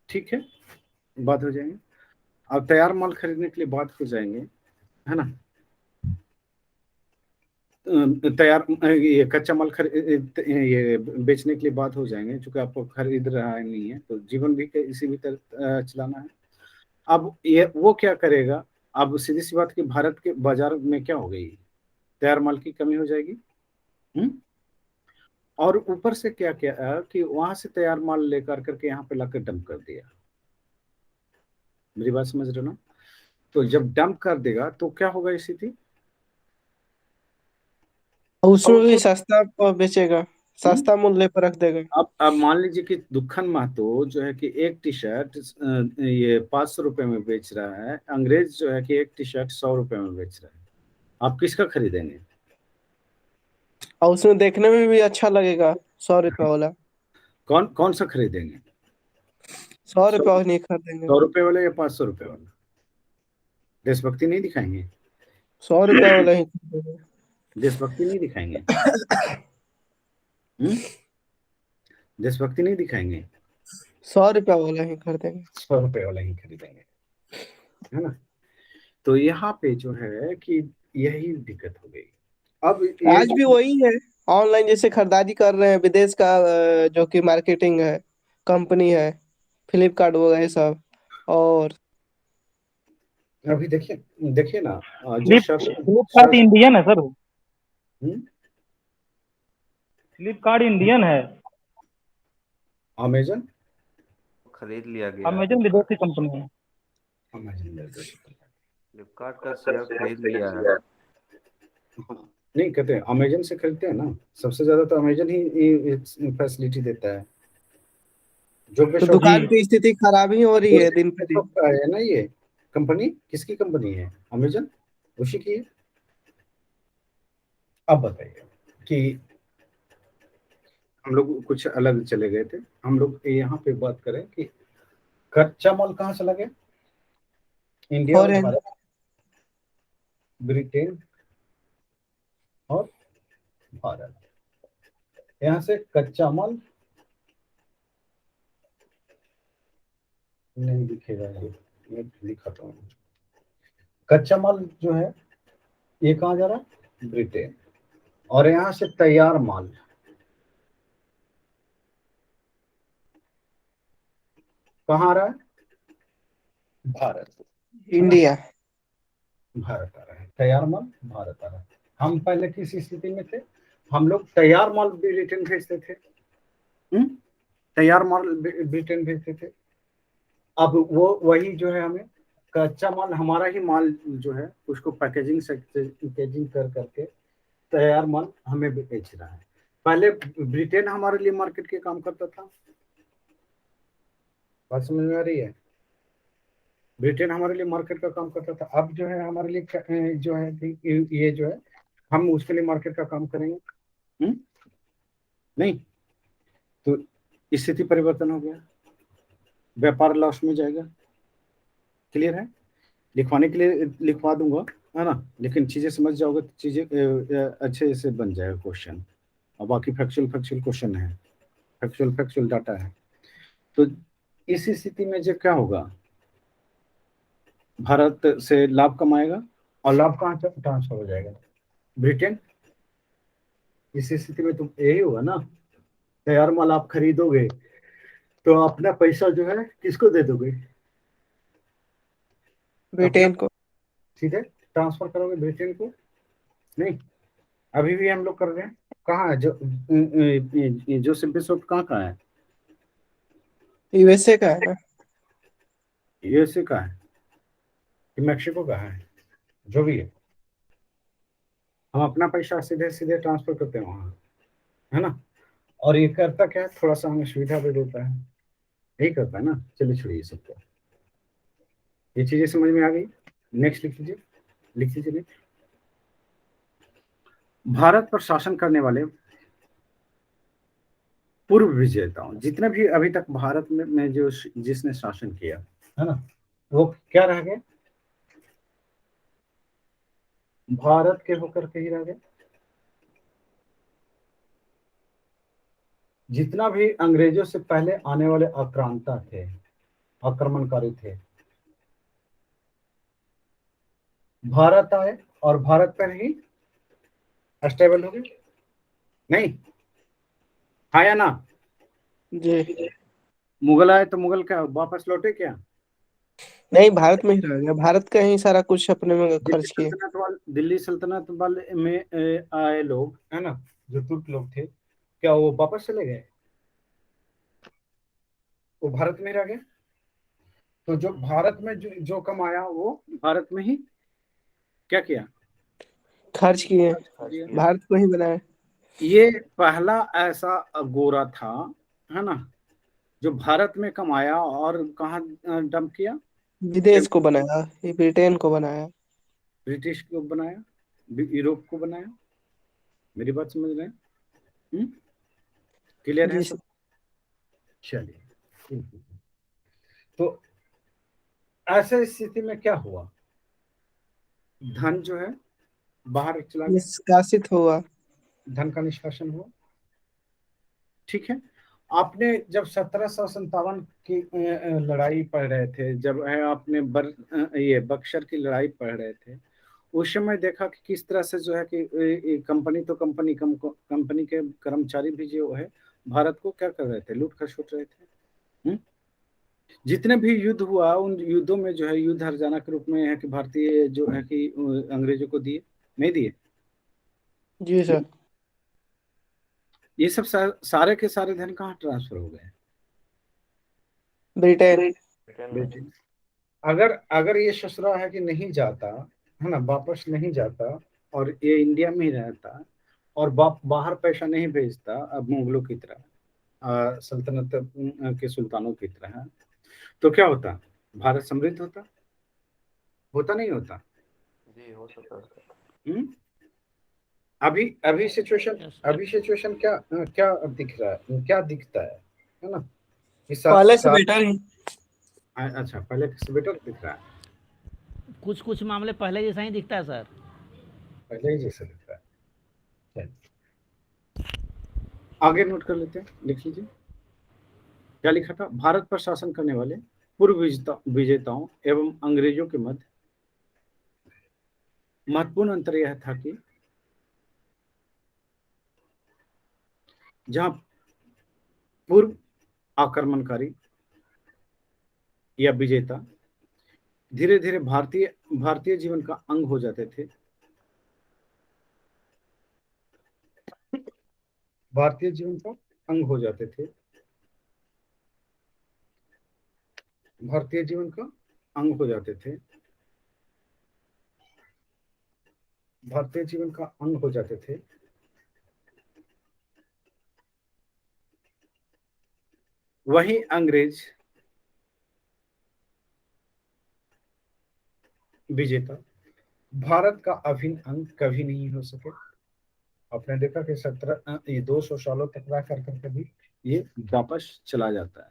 ठीक है, बात हो जाएंगे। अब तैयार माल खरीदने के लिए बात हो जाएंगे, है ना? तैयार ये कच्चा माल ये बेचने के लिए बात हो जाएंगे, क्योंकि आपको खरीद रहा है नहीं है, तो जीवन भी इसी भी तरह चलाना है। अब ये वो क्या करेगा? अब सीधी सी बात कि भारत के बाजार में क्या हो गई? तैयार माल की कमी हो जाएगी। और ऊपर से क्या क्या कि वहां से तैयार माल लेकर करके यहाँ पे लाकर डंप कर दिया। मेरी बात समझ रहे हो ना? तो जब डंप कर देगा तो क्या होगा स्थिति? उसमें भी सस्ता बेचेगा, सस्ता मूल्य पर रख देगा। अब मान लीजिए कि दुखन महतो जो है कि एक टी शर्ट ये 500 रुपए में बेच रहा है, अंग्रेज जो है कि एक टी शर्ट 100 रुपए में बेच रहा है, आप किसका खरीदेंगे? और उसमें देखने में भी अच्छा लगेगा। 100 रुपया वाला। कौन कौन सा खरीदेंगे? 100 रुपया वाला नहीं खरीदेंगे। 100 रुपए वाला या 500 रुपए वाला? देशभक्ति नहीं दिखाएंगे? 100 रुपया वाला ही खरीदेंगे। देशभक्ति नहीं दिखाएंगे? देशभक्ति नहीं दिखाएंगे? 100 रुपया वाला ही खरीदेंगे। 100 रुपए वाला ही खरीदेंगे, है ना? तो यहाँ पे जो है कि यही दिक्कत हो गई। अब आज भी वही है। ऑनलाइन जैसे खरीदारी कर रहे हैं, विदेश का जो कि मार्केटिंग है, कंपनी है, फ्लिपकार्ट वगैरह ये सब। और अभी देखिए देखिए ना, जो फ्लिपकार्ट इंडियन है सर। फ्लिपकार्ट इंडियन है, अमेजन खरीद लिया गया। अमेजन विदेशी कंपनी है। फ्लिपकार्ट का शेयर खरीद लिया है। नहीं कहते हैं, अमेजन से खरीदते हैं ना, सबसे ज्यादा तो अमेजन ही फैसिलिटी देता है। जो तो दुकान की स्थिति खराब ही हो रही है दिन पे दिन। है ना, ये कंपनी किसकी कंपनी है? अमेजन, उसी की है। अब बताइए कि हम लोग कुछ अलग चले गए थे, हम लोग यहाँ पे बात करें कि कच्चा माल कहाँ चला गया? इंडिया और भारत, ब्रिटेन और भारत, यहाँ से कच्चा माल नहीं दिखेगा, ये मैं दिखाता हूँ। कच्चा माल जो है ये कहाँ जा रहा है? ब्रिटेन। और यहाँ से तैयार माल कहाँ आ रहा है? भारत, इंडिया। भारत आ रहा है, तैयार माल भारत आ रहा है। हम पहले किस स्थिति में थे? हम लोग तैयार माल ब्रिटेन भेजते थे, तैयार माल ब्रिटेन भेजते थे। अब वो वही जो है हमें कच्चा माल, हमारा ही माल जो है उसको पैकेजिंग कर करके तैयार माल हमें बेच रहा है। पहले ब्रिटेन हमारे लिए मार्केट के काम करता था, बात समझ में आ रही है? ब्रिटेन हमारे लिए मार्केट का काम करता था। अब जो है हमारे लिए जो है ये जो है हम उसके लिए मार्केट का काम करेंगे? नहीं। तो स्थिति परिवर्तन हो गया, व्यापार लॉस में जाएगा। क्लियर है? लिखवाने के लिए लिखवा दूंगा, है ना, लेकिन चीजें समझ जाओगे तो चीजें अच्छे से बन जाएगा क्वेश्चन। और बाकी फैक्चुअल फैक्चुअल क्वेश्चन है, फैक्चुअल फैक्चुअल डाटा है। तो इस स्थिति में जो क्या होगा, भारत से लाभ कमाएगा और लाभ कहाँ ट्रांसफर हो जाएगा? ब्रिटेन। इस स्थिति में तो यही होगा ना, तैयार माल आप खरीदोगे तो अपना पैसा जो है किसको दे दोगे? अपना ब्रिटेन को। सीधे ट्रांसफर करोगे ब्रिटेन को? नहीं, अभी भी हम लोग कर रहे हैं। कहाँ है जो सिम्पल कहाँ है? यूएसए का है ना। यूएसए का है कि मैक्सिको का है, जो भी है, हम अपना पैसा सीधे सीधे ट्रांसफर करते हैं वहां, है ना। और ये करता क्या है, थोड़ा सा हमें सुविधा भी देता है, यही करता है ना। चलिए छोड़िए सबको, ये चीजें समझ में आ गई। नेक्स्ट लिख लीजिए, लिख लीजिए नेक्स्ट। भारत पर शासन करने वाले पूर्व विजेताओं, जितने भी अभी तक भारत में जो जिसने शासन किया है ना, वो क्या रह गए? भारत के होकर के ही रह गए। जितना भी अंग्रेजों से पहले आने वाले आक्रांता थे, आक्रमणकारी थे, भारत आए और भारत पर ही स्टेबल हो गए। नहीं, हाँ या ना? जी। मुगल आए तो मुगल क्या वापस लौटे क्या? नहीं, भारत में ही रह गया, भारत का ही सारा कुछ अपने में खर्च किए। दिल्ली सल्तनत वाले में आए लोग, है ना, जो तुर्क लोग थे, क्या वो वापस चले गए? वो भारत में ही रह गए। तो जो भारत में जो कमाया वो भारत में ही क्या किया? खर्च किए, किया। भारत को ही बनाए। ये पहला ऐसा गोरा था, है ना, जो भारत में कमाया और कहाँ डंप किया? विदेश को बनाया, ये ब्रिटेन को बनाया। ब्रिटिश को बनाया, यूरोप को बनाया। मेरी बात समझ रहे हैं? क्लियर है जी सब? सर। चलिए, तो ऐसे स्थिति में क्या हुआ, धन जो है बाहर चला गया, निष्कासित हुआ। धन का निष्कासन हुआ। ठीक है। आपने जब 1757 की लड़ाई पढ़ रहे थे, जब आपने ये बक्सर की लड़ाई पढ़ रहे थे, उस समय देखा कि किस तरह से जो है कि कंपनी तो कंपनी के कर्मचारी भी जो है भारत को क्या कर रहे थे, लूट खसोट रहे थे। जितने भी युद्ध हुआ, उन युद्धों में जो है युद्ध हर्जाना के रूप में है कि भारतीय जो है कि अंग्रेजों को दिए, नहीं दिए? जी सर। ये सब सारे के सारे धन कहाँ ट्रांसफर हो गए? ब्रिटेन। ब्रिटेन में। बेटे, अगर अगर ये ससुरा है कि नहीं जाता, है ना, वापस नहीं जाता और ये इंडिया में ही रहता और बाहर पैसा नहीं भेजता, अब मुगलों की तरह, सल्तनत के सुल्तानों की तरह, तो क्या होता? भारत समृद्ध होता? होता नहीं होता? जी हो सकता है। हम्म? अभी अभी सिचुएशन क्या क्या दिख रहा है, क्या दिखता है ना, कि पहले से बेटर ही। अच्छा, पहले से बेटर दिख रहा है, कुछ कुछ मामले पहले जैसा ही दिखता है सर। पहले ही जैसा दिख रहा है। चलिए, आगे नोट कर लेते हैं, लिख लीजिए क्या लिखा था। भारत पर शासन करने वाले पूर्व विजेताओं एवं अंग्रेजों के मध्य महत्वपूर्ण अंतर यह था कि जहां पूर्व आक्रमणकारी या विजेता धीरे धीरे भारतीय भारतीय जीवन का अंग हो जाते थे, भारतीय जीवन का अंग हो जाते थे, भारतीय जीवन का अंग हो जाते थे, भारतीय जीवन का अंग हो जाते थे, वही अंग्रेज विजेता भारत का अभिन्न अंग कभी नहीं हो सके। आपने देखा कि 200 सालों तक रह कर कभी ये वापस चला जाता है।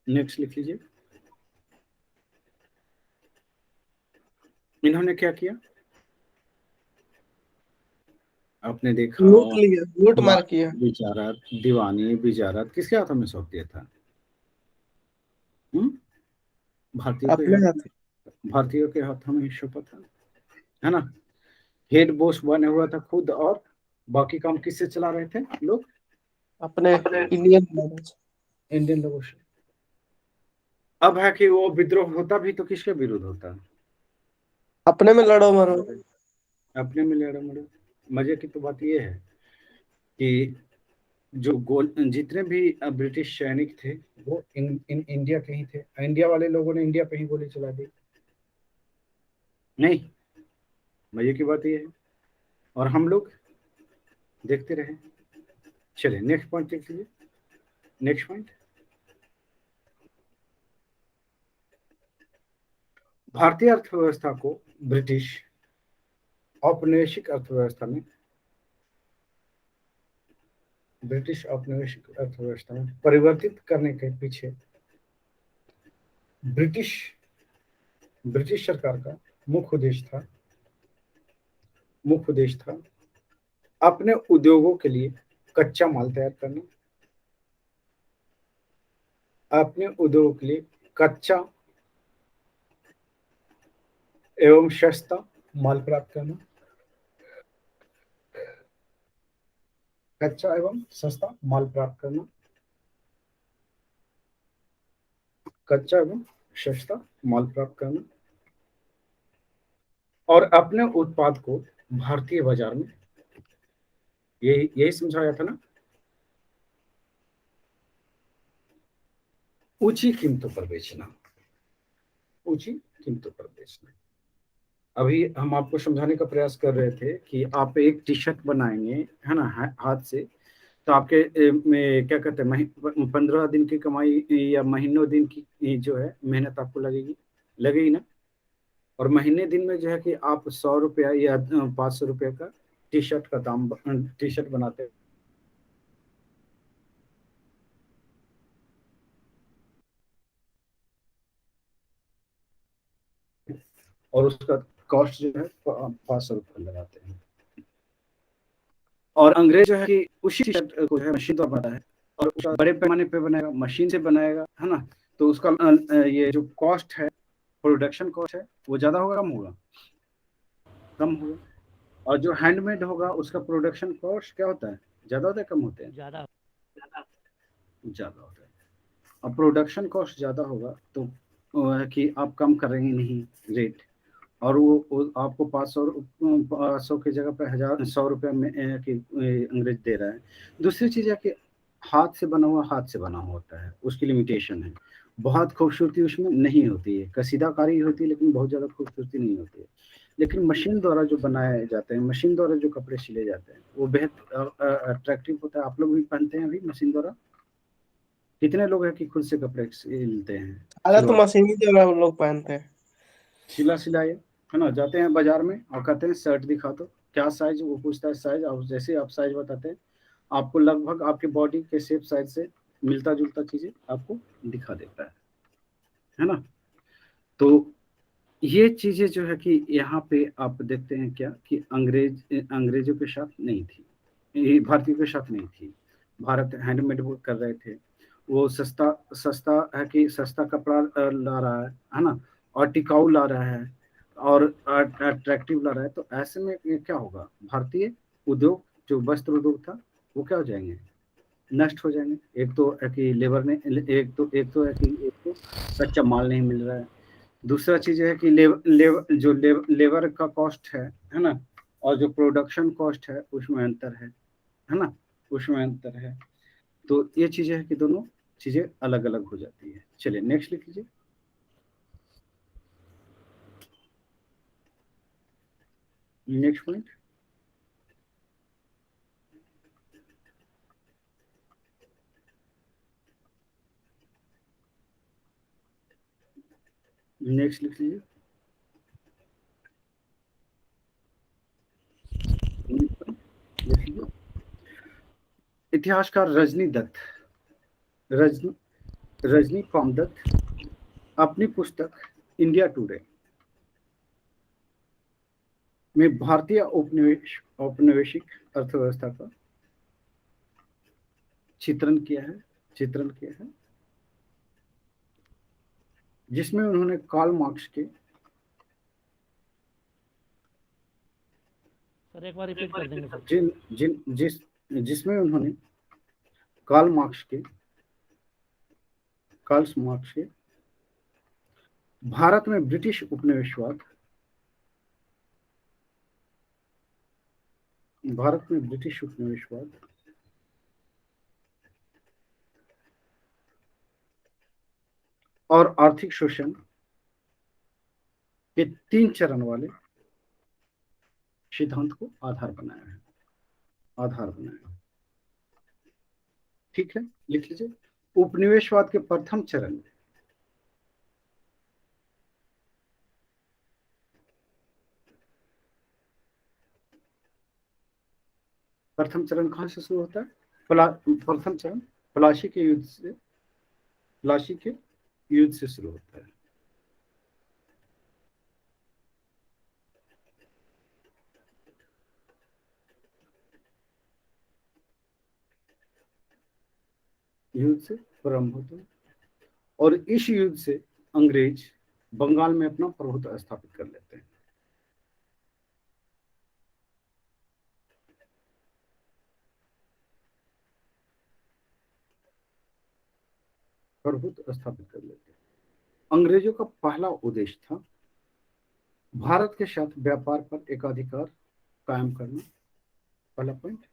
नेक्स्ट लिख लीजिए। इन्होंने क्या किया, आपने देखा लूट लिया, लूट मार किया। विचारत, दीवानी, विचारत किसके हाथों में सौंप दिया था? भारतीयों के अपने हाथ। भारतीयों के हाथों में ही सौंपा था, है ना। हेड बॉस बने हुआ था खुद, और बाकी काम किससे चला रहे थे लोग? अपने इंडियन। इंडियन लोगों से। अब है कि वो विद्रोह होता भी तो किसके विरुद्ध होता? अपने में लड़ो मरो। अपने में लड़ो मरो। मजे की तो बात ये है कि जो जितने भी ब्रिटिश सैनिक थे वो इन इंडिया के ही थे। इंडिया वाले लोगों ने इंडिया पे ही गोली चला दी। नहीं, मजे की बात ये है, और हम लोग देखते रहे। चलिए नेक्स्ट पॉइंट देख लीजिए। नेक्स्ट पॉइंट, भारतीय अर्थव्यवस्था को ब्रिटिश औपनिवेशिक अर्थव्यवस्था में परिवर्तित करने के पीछे ब्रिटिश सरकार का मुख्य उद्देश्य था अपने उद्योगों के लिए कच्चा माल तैयार करना, अपने उद्योगों के लिए कच्चा एवं सस्ता माल प्राप्त करना, कच्चा एवं सस्ता माल प्राप्त करना, कच्चा एवं सस्ता माल प्राप्त करना, और अपने उत्पाद को भारतीय बाजार में, यही समझाया था ना, ऊंची कीमतों पर बेचना। ऊंची कीमतों पर बेचना। अभी हम आपको समझाने का प्रयास कर रहे थे कि आप एक टी शर्ट बनाएंगे, है ना, हाथ से, तो आपके में क्या कहते हैं, 15 दिन की कमाई या महीनों दिन की जो है मेहनत आपको लगेगी ना। और महीने दिन में जो है कि आप 100 रुपया या 500 रुपया का टी शर्ट का दाम, टी शर्ट बनाते हैं, और उसका कॉस्ट जो है 500 रुपये लगाते हैं। और अंग्रेज जो है कि उसी टी शर्ट को जो है मशीन द्वारा बनाता है, और उसका बड़े पैमाने पे बनाएगा, मशीन से बनाएगा, है ना। तो उसका ये जो कॉस्ट है, प्रोडक्शन कॉस्ट है, वो ज्यादा होगा कम होगा? कम होगा। और जो हैंडमेड होगा उसका प्रोडक्शन कॉस्ट क्या होता है, ज्यादा होता है कम होते हैं? ज्यादा। ज्यादा होता है। अब प्रोडक्शन कॉस्ट ज्यादा होगा तो वो है कि आप कम करेंगे नहीं रेट, और वो आपको 500 की जगह पे 1,000 में कि अंग्रेज दे रहा है। दूसरी चीज है कि हाथ से बना हुआ होता है, उसकी लिमिटेशन है। बहुत खूबसूरती उसमें नहीं होती है, कसीदाकारी होती है, लेकिन बहुत ज्यादा खूबसूरती नहीं होती है। लेकिन मशीन द्वारा जो बनाए जाते हैं, मशीन द्वारा जो कपड़े सिले जाते हैं, वो बेहद अट्रैक्टिव होता है। आप लोग भी पहनते हैं अभी मशीन द्वारा? कितने लोग हैं कि खुद से कपड़े सिलते हैं? सारा तो सिलवा मशीनी जो हम लोग पहनते हैं। सिलाए, है ना। जाते हैं बाजार में और कहते हैं शर्ट दिखा दो, क्या साइज, वो पूछता है साइज, और जैसे आप साइज बताते हैं, आपको लगभग आपके बॉडी के शेप साइज से मिलता जुलता चीजें आपको दिखा देता है ना। तो ये चीजें जो है कि यहाँ पे आप देखते हैं क्या कि अंग्रेजों के साथ नहीं थी, ये भारतीयों के साथ नहीं थी। भारत हैंडमेड कर रहे थे, वो सस्ता सस्ता है कि सस्ता कपड़ा ला रहा है ना, और टिकाऊ ला रहा है, और अट्रैक्टिव ला रहा है। तो ऐसे में ये क्या होगा, भारतीय उद्योग, जो वस्त्र उद्योग था, वो क्या हो जाएंगे, नष्ट हो जाएंगे। एक तो है कि लेबर ने, एक तो है कि एक तो कच्चा माल नहीं मिल रहा है। दूसरा चीज है कि लेबर का कॉस्ट है ना, और जो प्रोडक्शन कॉस्ट है उसमें अंतर है ना, उसमें अंतर है। तो ये चीजें है कि दोनों चीजें अलग अलग हो जाती है। चलिए नेक्स्ट लिख लीजिए। नेक्स्ट पॉइंट, नेक्स्ट लिख लीजिए। लिख लीजिए। इतिहासकार रजनी पामदत्त अपनी पुस्तक इंडिया टुडे में भारतीय औपनिवेशिक अर्थव्यवस्था का चित्रण किया है, जिसमें उन्होंने कार्ल मार्क्स के सर एक बार रिपीट कर देंगे सर। जिसमें उन्होंने कार्ल मार्क्स के भारत में ब्रिटिश उपनिवेशवाद और आर्थिक शोषण के 3 चरण वाले सिद्धांत को आधार बनाया है। ठीक है, लिख लीजिए। उपनिवेशवाद के प्रथम चरण में प्रथम चरण कहां से शुरू होता है? प्रथम चरण प्लासी के युद्ध से शुरू होता है। युद्ध से प्रारंभ होता है और इस युद्ध से अंग्रेज बंगाल में अपना प्रभुत्व स्थापित कर लेते हैं। अंग्रेजों का पहला उद्देश्य था भारत के साथ व्यापार पर एकाधिकार कायम करना। पहला पॉइंट,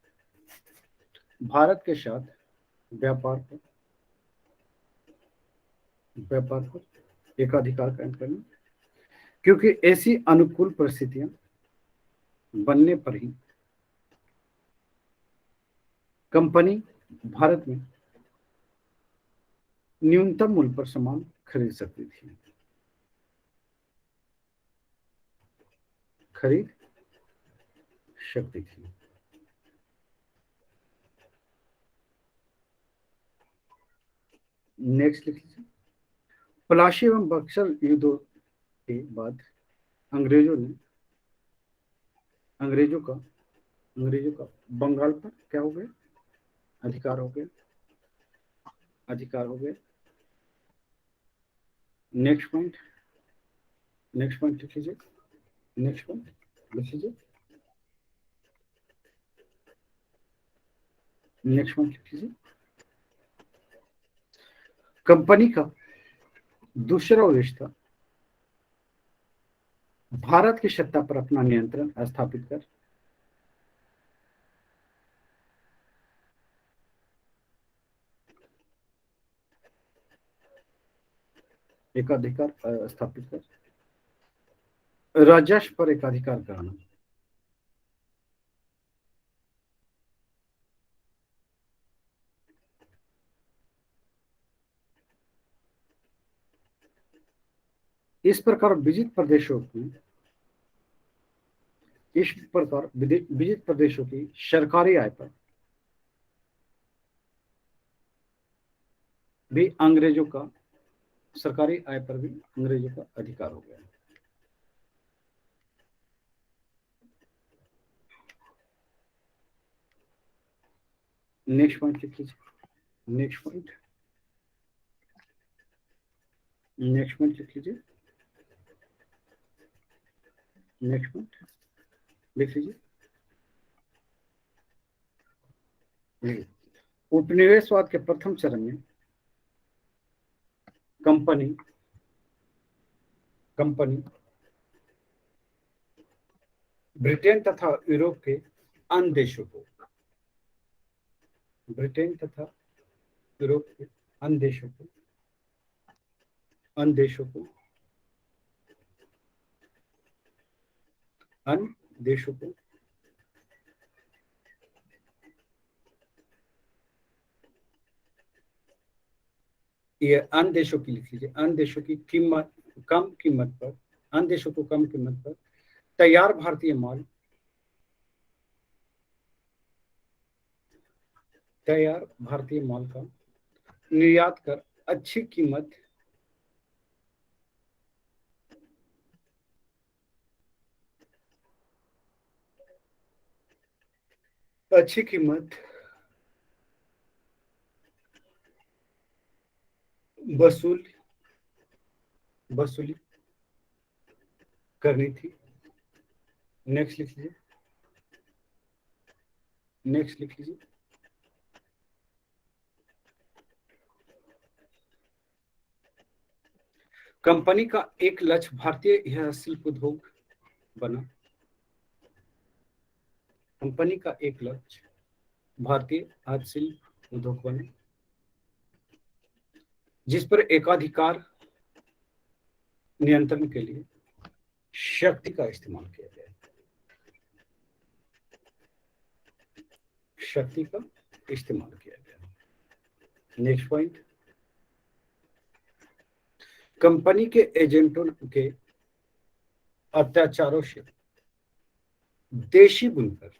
भारत के साथ व्यापार पर एकाधिकार कायम करना, क्योंकि ऐसी अनुकूल परिस्थितियां बनने पर ही कंपनी भारत में न्यूनतम मूल्य पर सामान खरीद सकती थी। नेक्स्ट लिख लीजिए। प्लासी एवं बक्सर युद्धों के बाद अंग्रेजों का बंगाल पर क्या हो गया? अधिकार हो गया। नेक्स्ट पॉइंट लिख लीजिए। नेक्स्ट पॉइंट लिख लीजिए। कंपनी का दूसरा उद्देश्य था भारत की सत्ता पर अपना नियंत्रण स्थापित कर एकाधिकार स्थापित कर राजस्व पर एकाधिकार कराना। इस प्रकार विजित प्रदेशों की सरकारी आय पर भी अंग्रेजों का अधिकार हो गया। नेक्स्ट पॉइंट लिख लीजिए। नेक्स्ट पॉइंट लिख लीजिए। उपनिवेशवाद के प्रथम चरण में कंपनी ब्रिटेन तथा यूरोप के अन्य देशों को ये अन्य देशों की लिख लीजिए। अन्य देशों की कीमत कम कीमत पर, अन्य देशों को कम कीमत पर तैयार भारतीय माल, तैयार भारतीय माल का निर्यात कर अच्छी कीमत वसूली करनी थी। नेक्स्ट लिख लीजिए, नेक्स्ट लिख लीजिए। कंपनी का एक लक्ष्य भारतीय हस्तशिल्प उद्योग बना। कंपनी का एक लक्ष्य भारतीय हस्तशिल्प उद्योग बने, जिस पर एकाधिकार नियंत्रण के लिए शक्ति का इस्तेमाल किया गया। शक्ति का इस्तेमाल किया गया। नेक्स्ट पॉइंट, कंपनी के एजेंटों के अत्याचारों से देशी बुनकर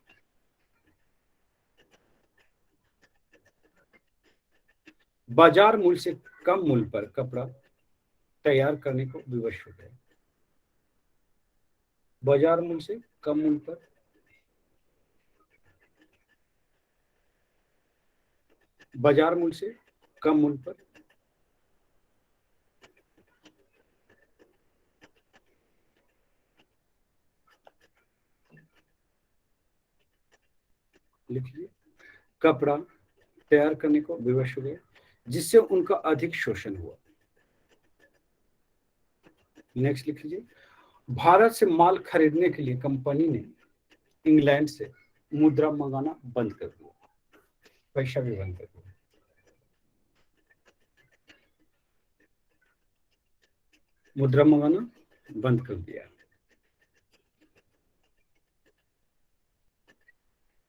बाजार मूल्य से कम मूल्य पर कपड़ा तैयार करने को विवश हो गए। बाजार मूल्य से कम मूल्य पर बाजार मूल्य से कम मूल्य पर लिखिए, कपड़ा तैयार करने को विवश हो गए, जिससे उनका अधिक शोषण हुआ। नेक्स्ट लिख लीजिए, भारत से माल खरीदने के लिए कंपनी ने इंग्लैंड से मुद्रा मंगाना बंद कर दिया, पैसा भी बंद कर दिया। मुद्रा मंगाना बंद कर दिया,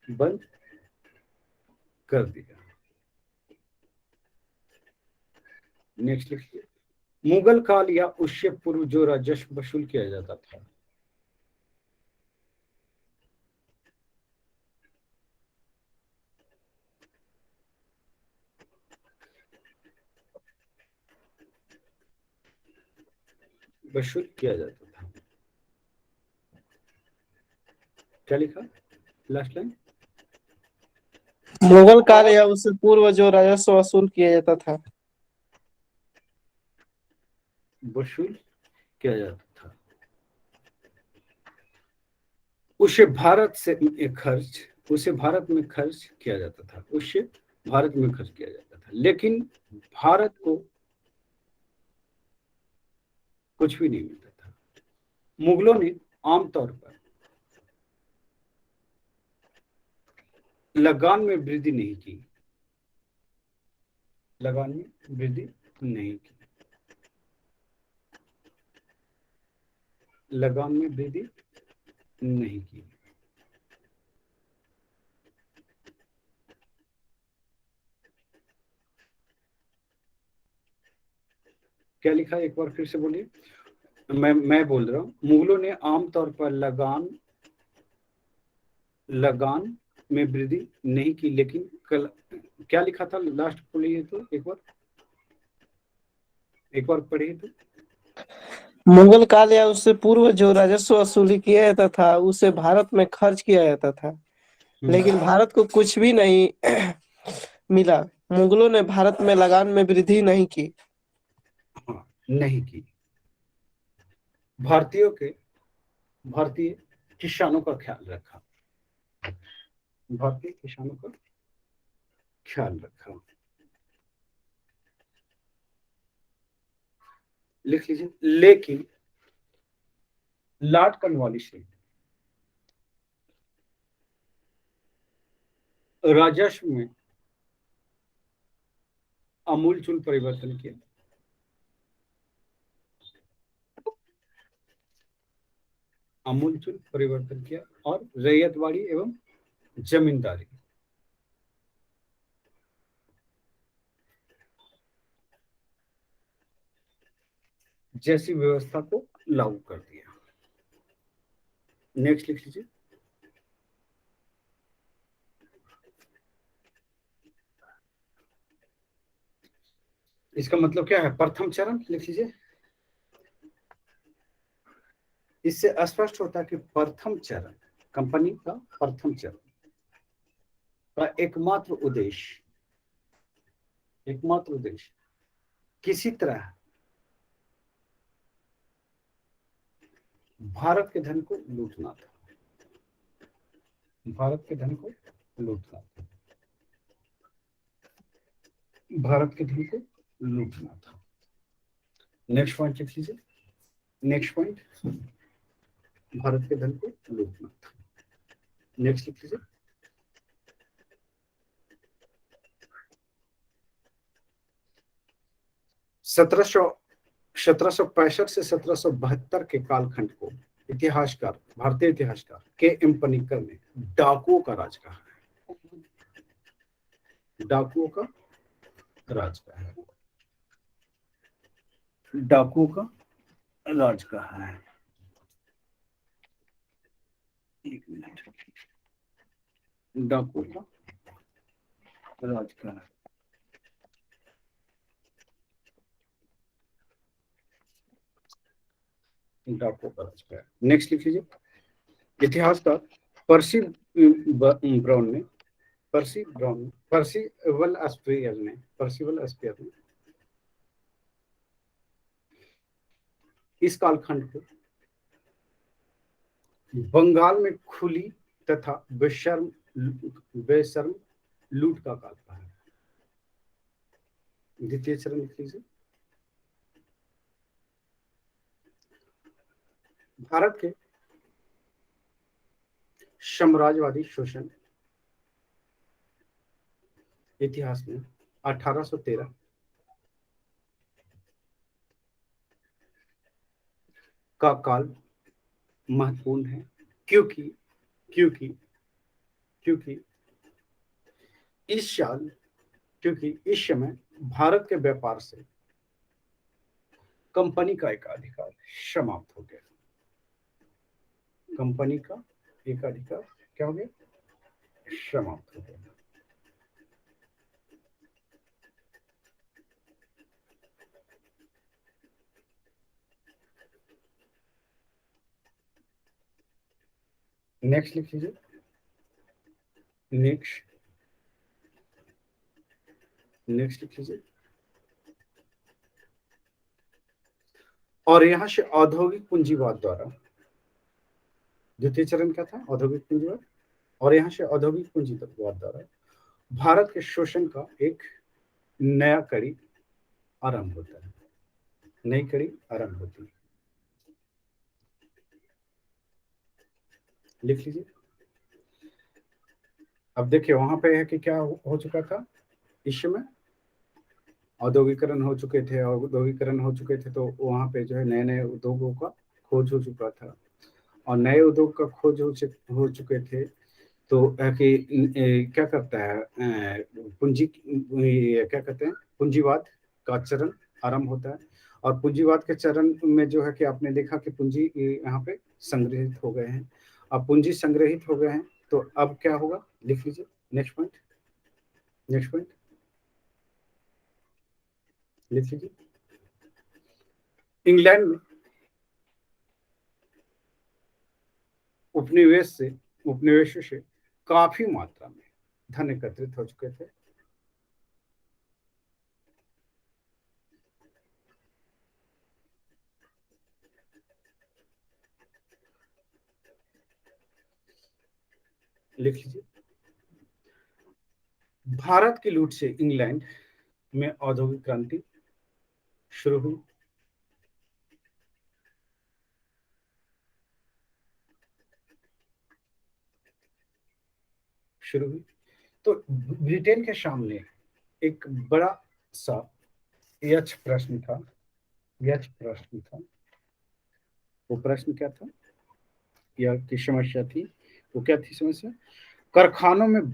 बंद कर दिया। नेक्स्ट लिखिए, मुगल काल या उससे पूर्व जो राजस्व वसूल किया जाता था, वसूल किया जाता था। क्या लिखा लास्ट लाइन? मुगल काल या उससे पूर्व जो राजस्व वसूल किया जाता था, वसूल किया जाता था, उसे भारत में खर्च किया जाता था, उससे भारत में खर्च किया जाता था, लेकिन भारत को कुछ भी नहीं मिलता था। मुगलों ने आमतौर पर लगान में वृद्धि नहीं की, लगान में वृद्धि नहीं की, लगान में वृद्धि नहीं की। क्या लिखा है एक बार फिर से बोलिए, मैं बोल रहा हूं, मुगलों ने आमतौर पर लगान में वृद्धि नहीं की, लेकिन क्या लिखा था लास्ट बोलिए तो एक बार पढ़िए तो। मुगल काल या उससे पूर्व जो राजस्व वसूली किया जाता था उसे भारत में खर्च किया जाता था, लेकिन भारत को कुछ भी नहीं मिला। मुगलों ने भारत में लगान में वृद्धि नहीं की। हाँ, नहीं की। भारतीय किसानों का ख्याल रखा, भारतीय किसानों का ख्याल रखा। लिख लीजिए, लेकिन लॉर्ड कॉर्नवालिस ने राजस्व में आमूलचूल परिवर्तन किया। आमूलचूल परिवर्तन किया और रैयतवाड़ी एवं जमींदारी जैसी व्यवस्था को लागू कर दिया। नेक्स्ट लिख लीजिए। इसका मतलब क्या है? प्रथम चरण लिख लीजिए। इससे स्पष्ट होता है कि प्रथम चरण, कंपनी का प्रथम चरण का एकमात्र उद्देश्य किसी तरह भारत के धन को लूटना था। भारत के धन को लूटना था। भारत के धन को लूटना था। नेक्स्ट पॉइंट लिख लीजिए। नेक्स्ट पॉइंट, भारत के धन को लूटना था। नेक्स्ट लिख लीजिए। सत्रह सौ पैंसठ से 1772 के कालखंड को इतिहासकार, भारतीय इतिहासकार के.एम. पनिक्कर ने डाकुओं का राज कहा है। डाकुओं का राज कहा है। डाकुओं का राज कहा है। एक मिनट। डाकुओं का राज कहा है। डाकुओं का राज कहा है। नेक्स्ट लिख लीजिए। इतिहासकार पर्सिवल स्पेयर ने इस कालखंड को बंगाल में खुली तथा बेशर्म लूट का काल कहा है। द्वितीय चरण लिख लीजिए। भारत के साम्राज्यवादी शोषण इतिहास में 1813 का काल महत्वपूर्ण है, क्योंकि इस समय भारत के व्यापार से कंपनी का एकाधिकार समाप्त हो गया। कंपनी का एकाधिकार क्या हो गया? समाप्त हो गया। नेक्स्ट लिख लीजिए। नेक्स्ट लिख लीजिए। और यहां से औद्योगिक पूंजीवाद द्वारा, द्वितीय चरण क्या था? औद्योगिक पूंजीवाद। और यहां से औद्योगिक पूंजीवाद द्वारा भारत के शोषण का एक नया कड़ी आरंभ होता है। नई कड़ी आरंभ होती है। लिख लीजिए। अब देखिए वहां पे है कि क्या हो चुका था। इस समय औद्योगिकरण हो चुके थे तो वहां पे जो है नए नए उद्योगों का खोज हो चुका था। और नए उद्योग का खोज हो चुके थे तो क्या करता है क्या कहते हैं, पूंजीवाद का चरण आरंभ होता है। और पूंजीवाद के चरण में जो है कि आपने देखा कि पूंजी यहाँ पे संग्रहित हो गए हैं। अब पूंजी संग्रहित हो गए हैं तो अब क्या होगा? लिख लीजिए। नेक्स्ट पॉइंट लिख लीजिए। इंग्लैंड में उपनिवेशों से काफी मात्रा में धन एकत्रित हो चुके थे। लिख लीजिए। भारत की लूट से इंग्लैंड में औद्योगिक क्रांति शुरू हुई। तो ब्रिटेन के सामने एक बड़ा सा यक्ष प्रश्न था। वो प्रश्न क्या था या की समस्या थी? वो क्या थी समस्या? कारखानों में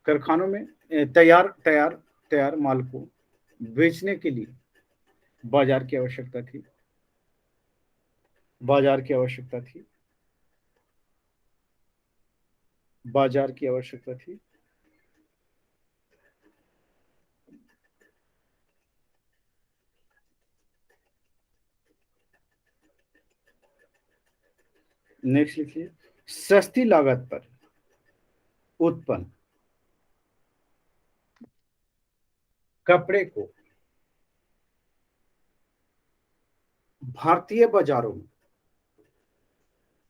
कारखानों में तैयार माल को बेचने के लिए बाजार की आवश्यकता थी। बाजार की आवश्यकता थी। बाजार की आवश्यकता थी। नेक्स्ट लिखिए, सस्ती लागत पर उत्पन्न कपड़े को भारतीय बाजारों में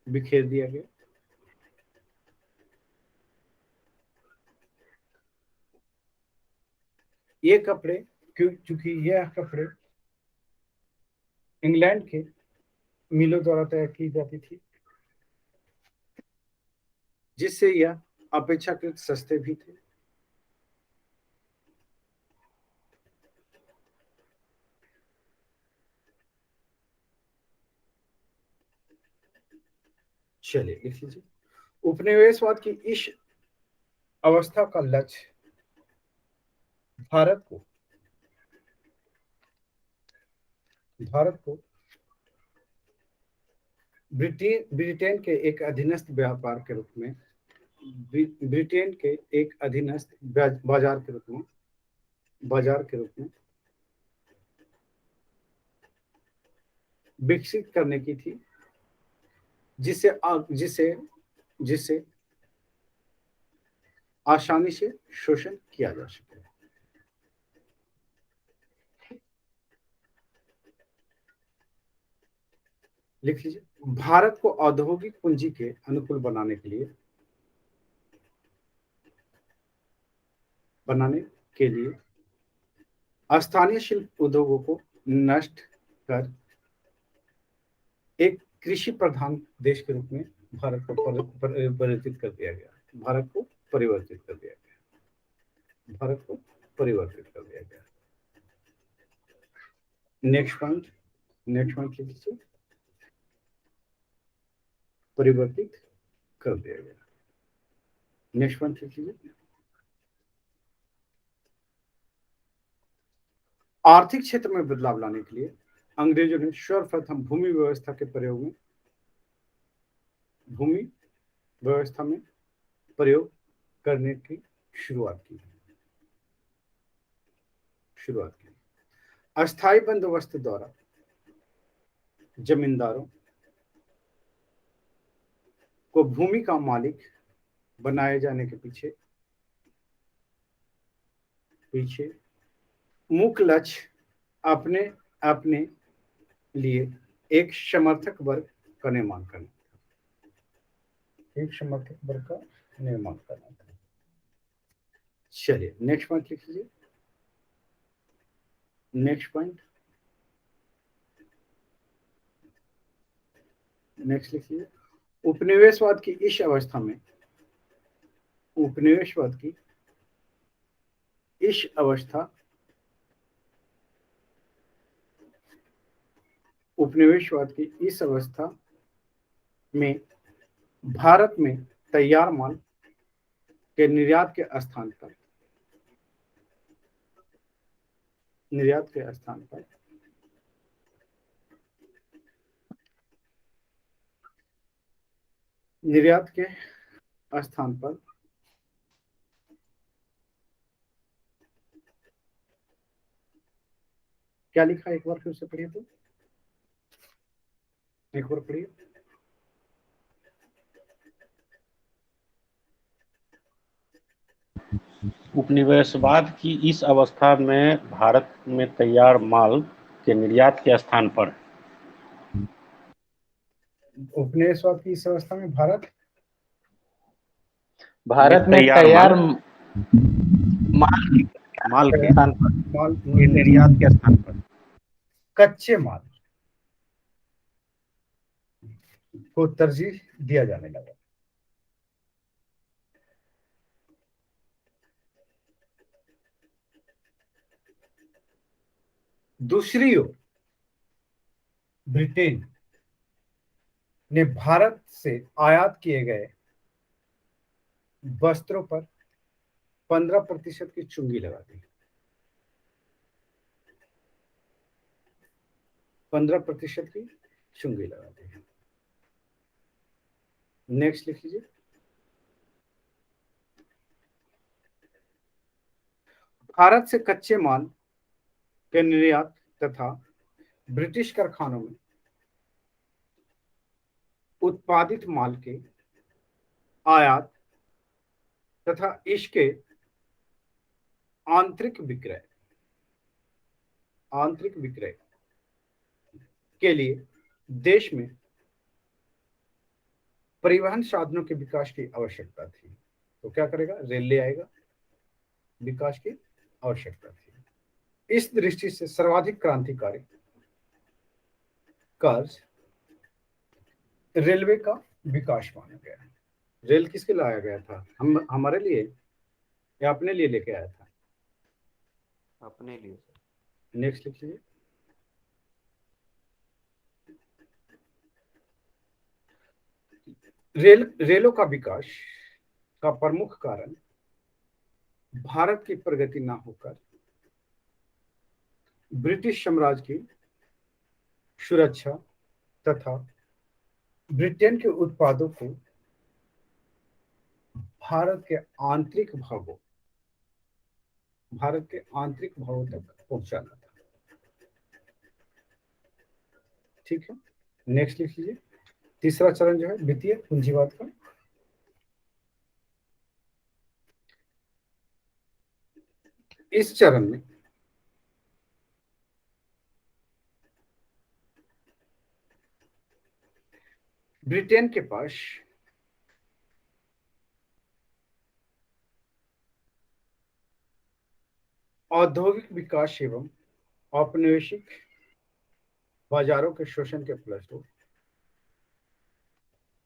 बिखेर दिया गया। ये कपड़े क्योंकि यह कपड़े इंग्लैंड के मिलों द्वारा तैयार की जाती थी, जिससे यह अपेक्षाकृत सस्ते भी थे। चलिए लिख लीजिए, उपनिवेशवाद की इस अवस्था का लक्ष्य भारत को ब्रिटेन के एक अधीनस्थ व्यापार के रूप में, ब्रिटेन के एक अधीनस्थ बाजार के रूप में विकसित करने की थी, जिसे आसानी से शोषण किया जा सके। लिख लीजिए, भारत को औद्योगिक पूंजी के अनुकूल बनाने के लिए स्थानीय शिल्प उद्योगों को नष्ट कर एक कृषि प्रधान देश के रूप में भारत को परिवर्तित कर दिया गया। भारत को परिवर्तित कर दिया गया। नेक्स्ट पॉइंट लिखिए, परिवर्तित कर दिया गया। नेक्स्ट पॉइंट लिखिए, आर्थिक क्षेत्र में बदलाव लाने के लिए अंग्रेजों ने सर्वप्रथम भूमि व्यवस्था में प्रयोग करने की शुरुआत की। अस्थायी बंदोबस्त द्वारा जमींदारों को भूमि का मालिक बनाए जाने के पीछे मुख्य लक्ष्य अपने लिए एक समर्थक वर्ग का निर्माण करना था। चलिए नेक्स्ट पॉइंट लिख लीजिए। नेक्स्ट लिखिए, उपनिवेशवाद की इस अवस्था में भारत में तैयार माल के निर्यात के स्थान पर क्या लिखा, एक बार फिर से पढ़िए, तो एक बार पढ़िए। उपनिवेशवाद की इस अवस्था में भारत में तैयार माल के निर्यात के स्थान पर, उपनिवेशवाद की इस अवस्था में भारत में तैयार माल के स्थान पर, निर्यात के स्थान पर कच्चे माल को तरजीह दिया जाने लगा। दूसरी ओर ब्रिटेन ने भारत से आयात किए गए वस्त्रों पर 15% की चुंगी लगा दी। 15% की चुंगी लगा दी। नेक्स्ट लिख लीजिए। भारत से कच्चे माल के निर्यात तथा ब्रिटिश कारखानों में उत्पादित माल के आयात तथा इसके आंतरिक विक्रय के लिए देश में परिवहन साधनों के विकास की आवश्यकता थी। तो क्या करेगा? रेल ले आएगा। विकास की आवश्यकता थी। इस दृष्टि से सर्वाधिक क्रांतिकारी कार्य रेलवे का विकास माना गया। रेल किसके लाया गया था? हमारे लिए या अपने लिए लेके आया था? अपने लिए। नेक्स्ट लिख लीजिए। रेलों का विकास का प्रमुख कारण भारत की प्रगति ना होकर ब्रिटिश साम्राज्य की सुरक्षा तथा ब्रिटेन के उत्पादों को भारत के आंतरिक भागों तक पहुंचाना था। ठीक है, नेक्स्ट लिख लीजिए। तीसरा चरण जो है वित्तीय पूंजीवाद का। इस चरण में ब्रिटेन के पास औद्योगिक विकास एवं औपनिवेशिक बाजारों के शोषण के फलस्वरूप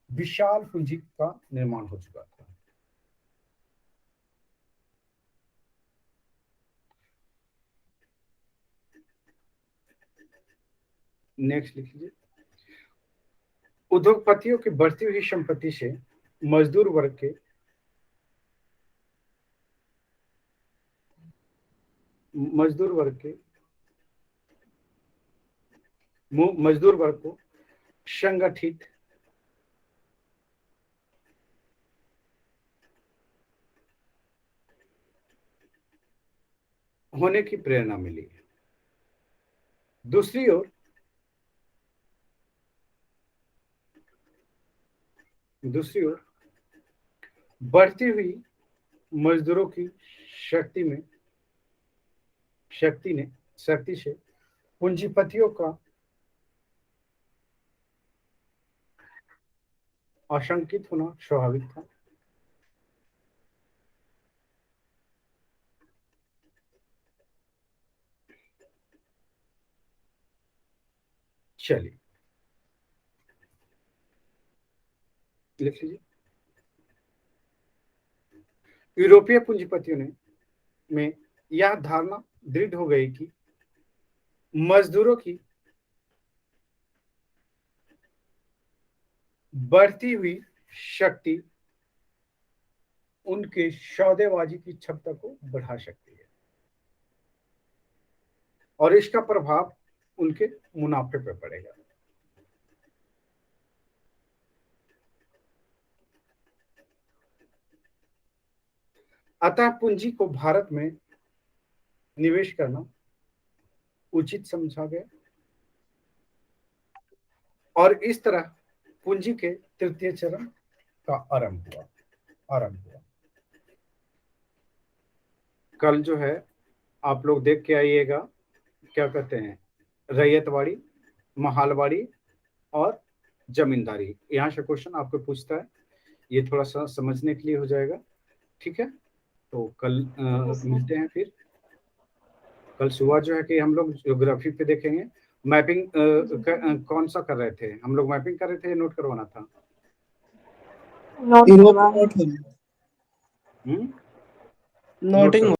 विशाल पूंजी का निर्माण हो चुका था। नेक्स्ट लिख लीजिए। उद्योगपतियों की बढ़ती हुई संपत्ति से मजदूर वर्ग को संगठित होने की प्रेरणा मिली। दूसरी ओर बढ़ती हुई मजदूरों की शक्ति से पूंजीपतियों का आशंकित होना स्वाभाविक था। चलिए लिख लीजिए। यूरोपीय पूंजीपतियों में यह धारणा दृढ़ हो गई कि मजदूरों की बढ़ती हुई शक्ति उनके सौदेबाजी की क्षमता को बढ़ा सकती है और इसका प्रभाव उनके मुनाफे पर पड़ेगा। अतः पूंजी को भारत में निवेश करना उचित समझा गया और इस तरह पूंजी के तृतीय चरण का आरंभ हुआ। कल जो है आप लोग देख के आइएगा, क्या कहते हैं, रैयतवाड़ी, महालवाड़ी और जमींदारी। यहाँ से क्वेश्चन आपको पूछता है, ये थोड़ा सा समझने के लिए हो जाएगा। ठीक है, तो कल मिलते हैं। फिर कल सुबह जो है कि हम लोग ज्योग्राफी पे देखेंगे। मैपिंग कौन सा कर रहे थे हम लोग? मैपिंग कर रहे थे, नोट करवाना था? नोटिंग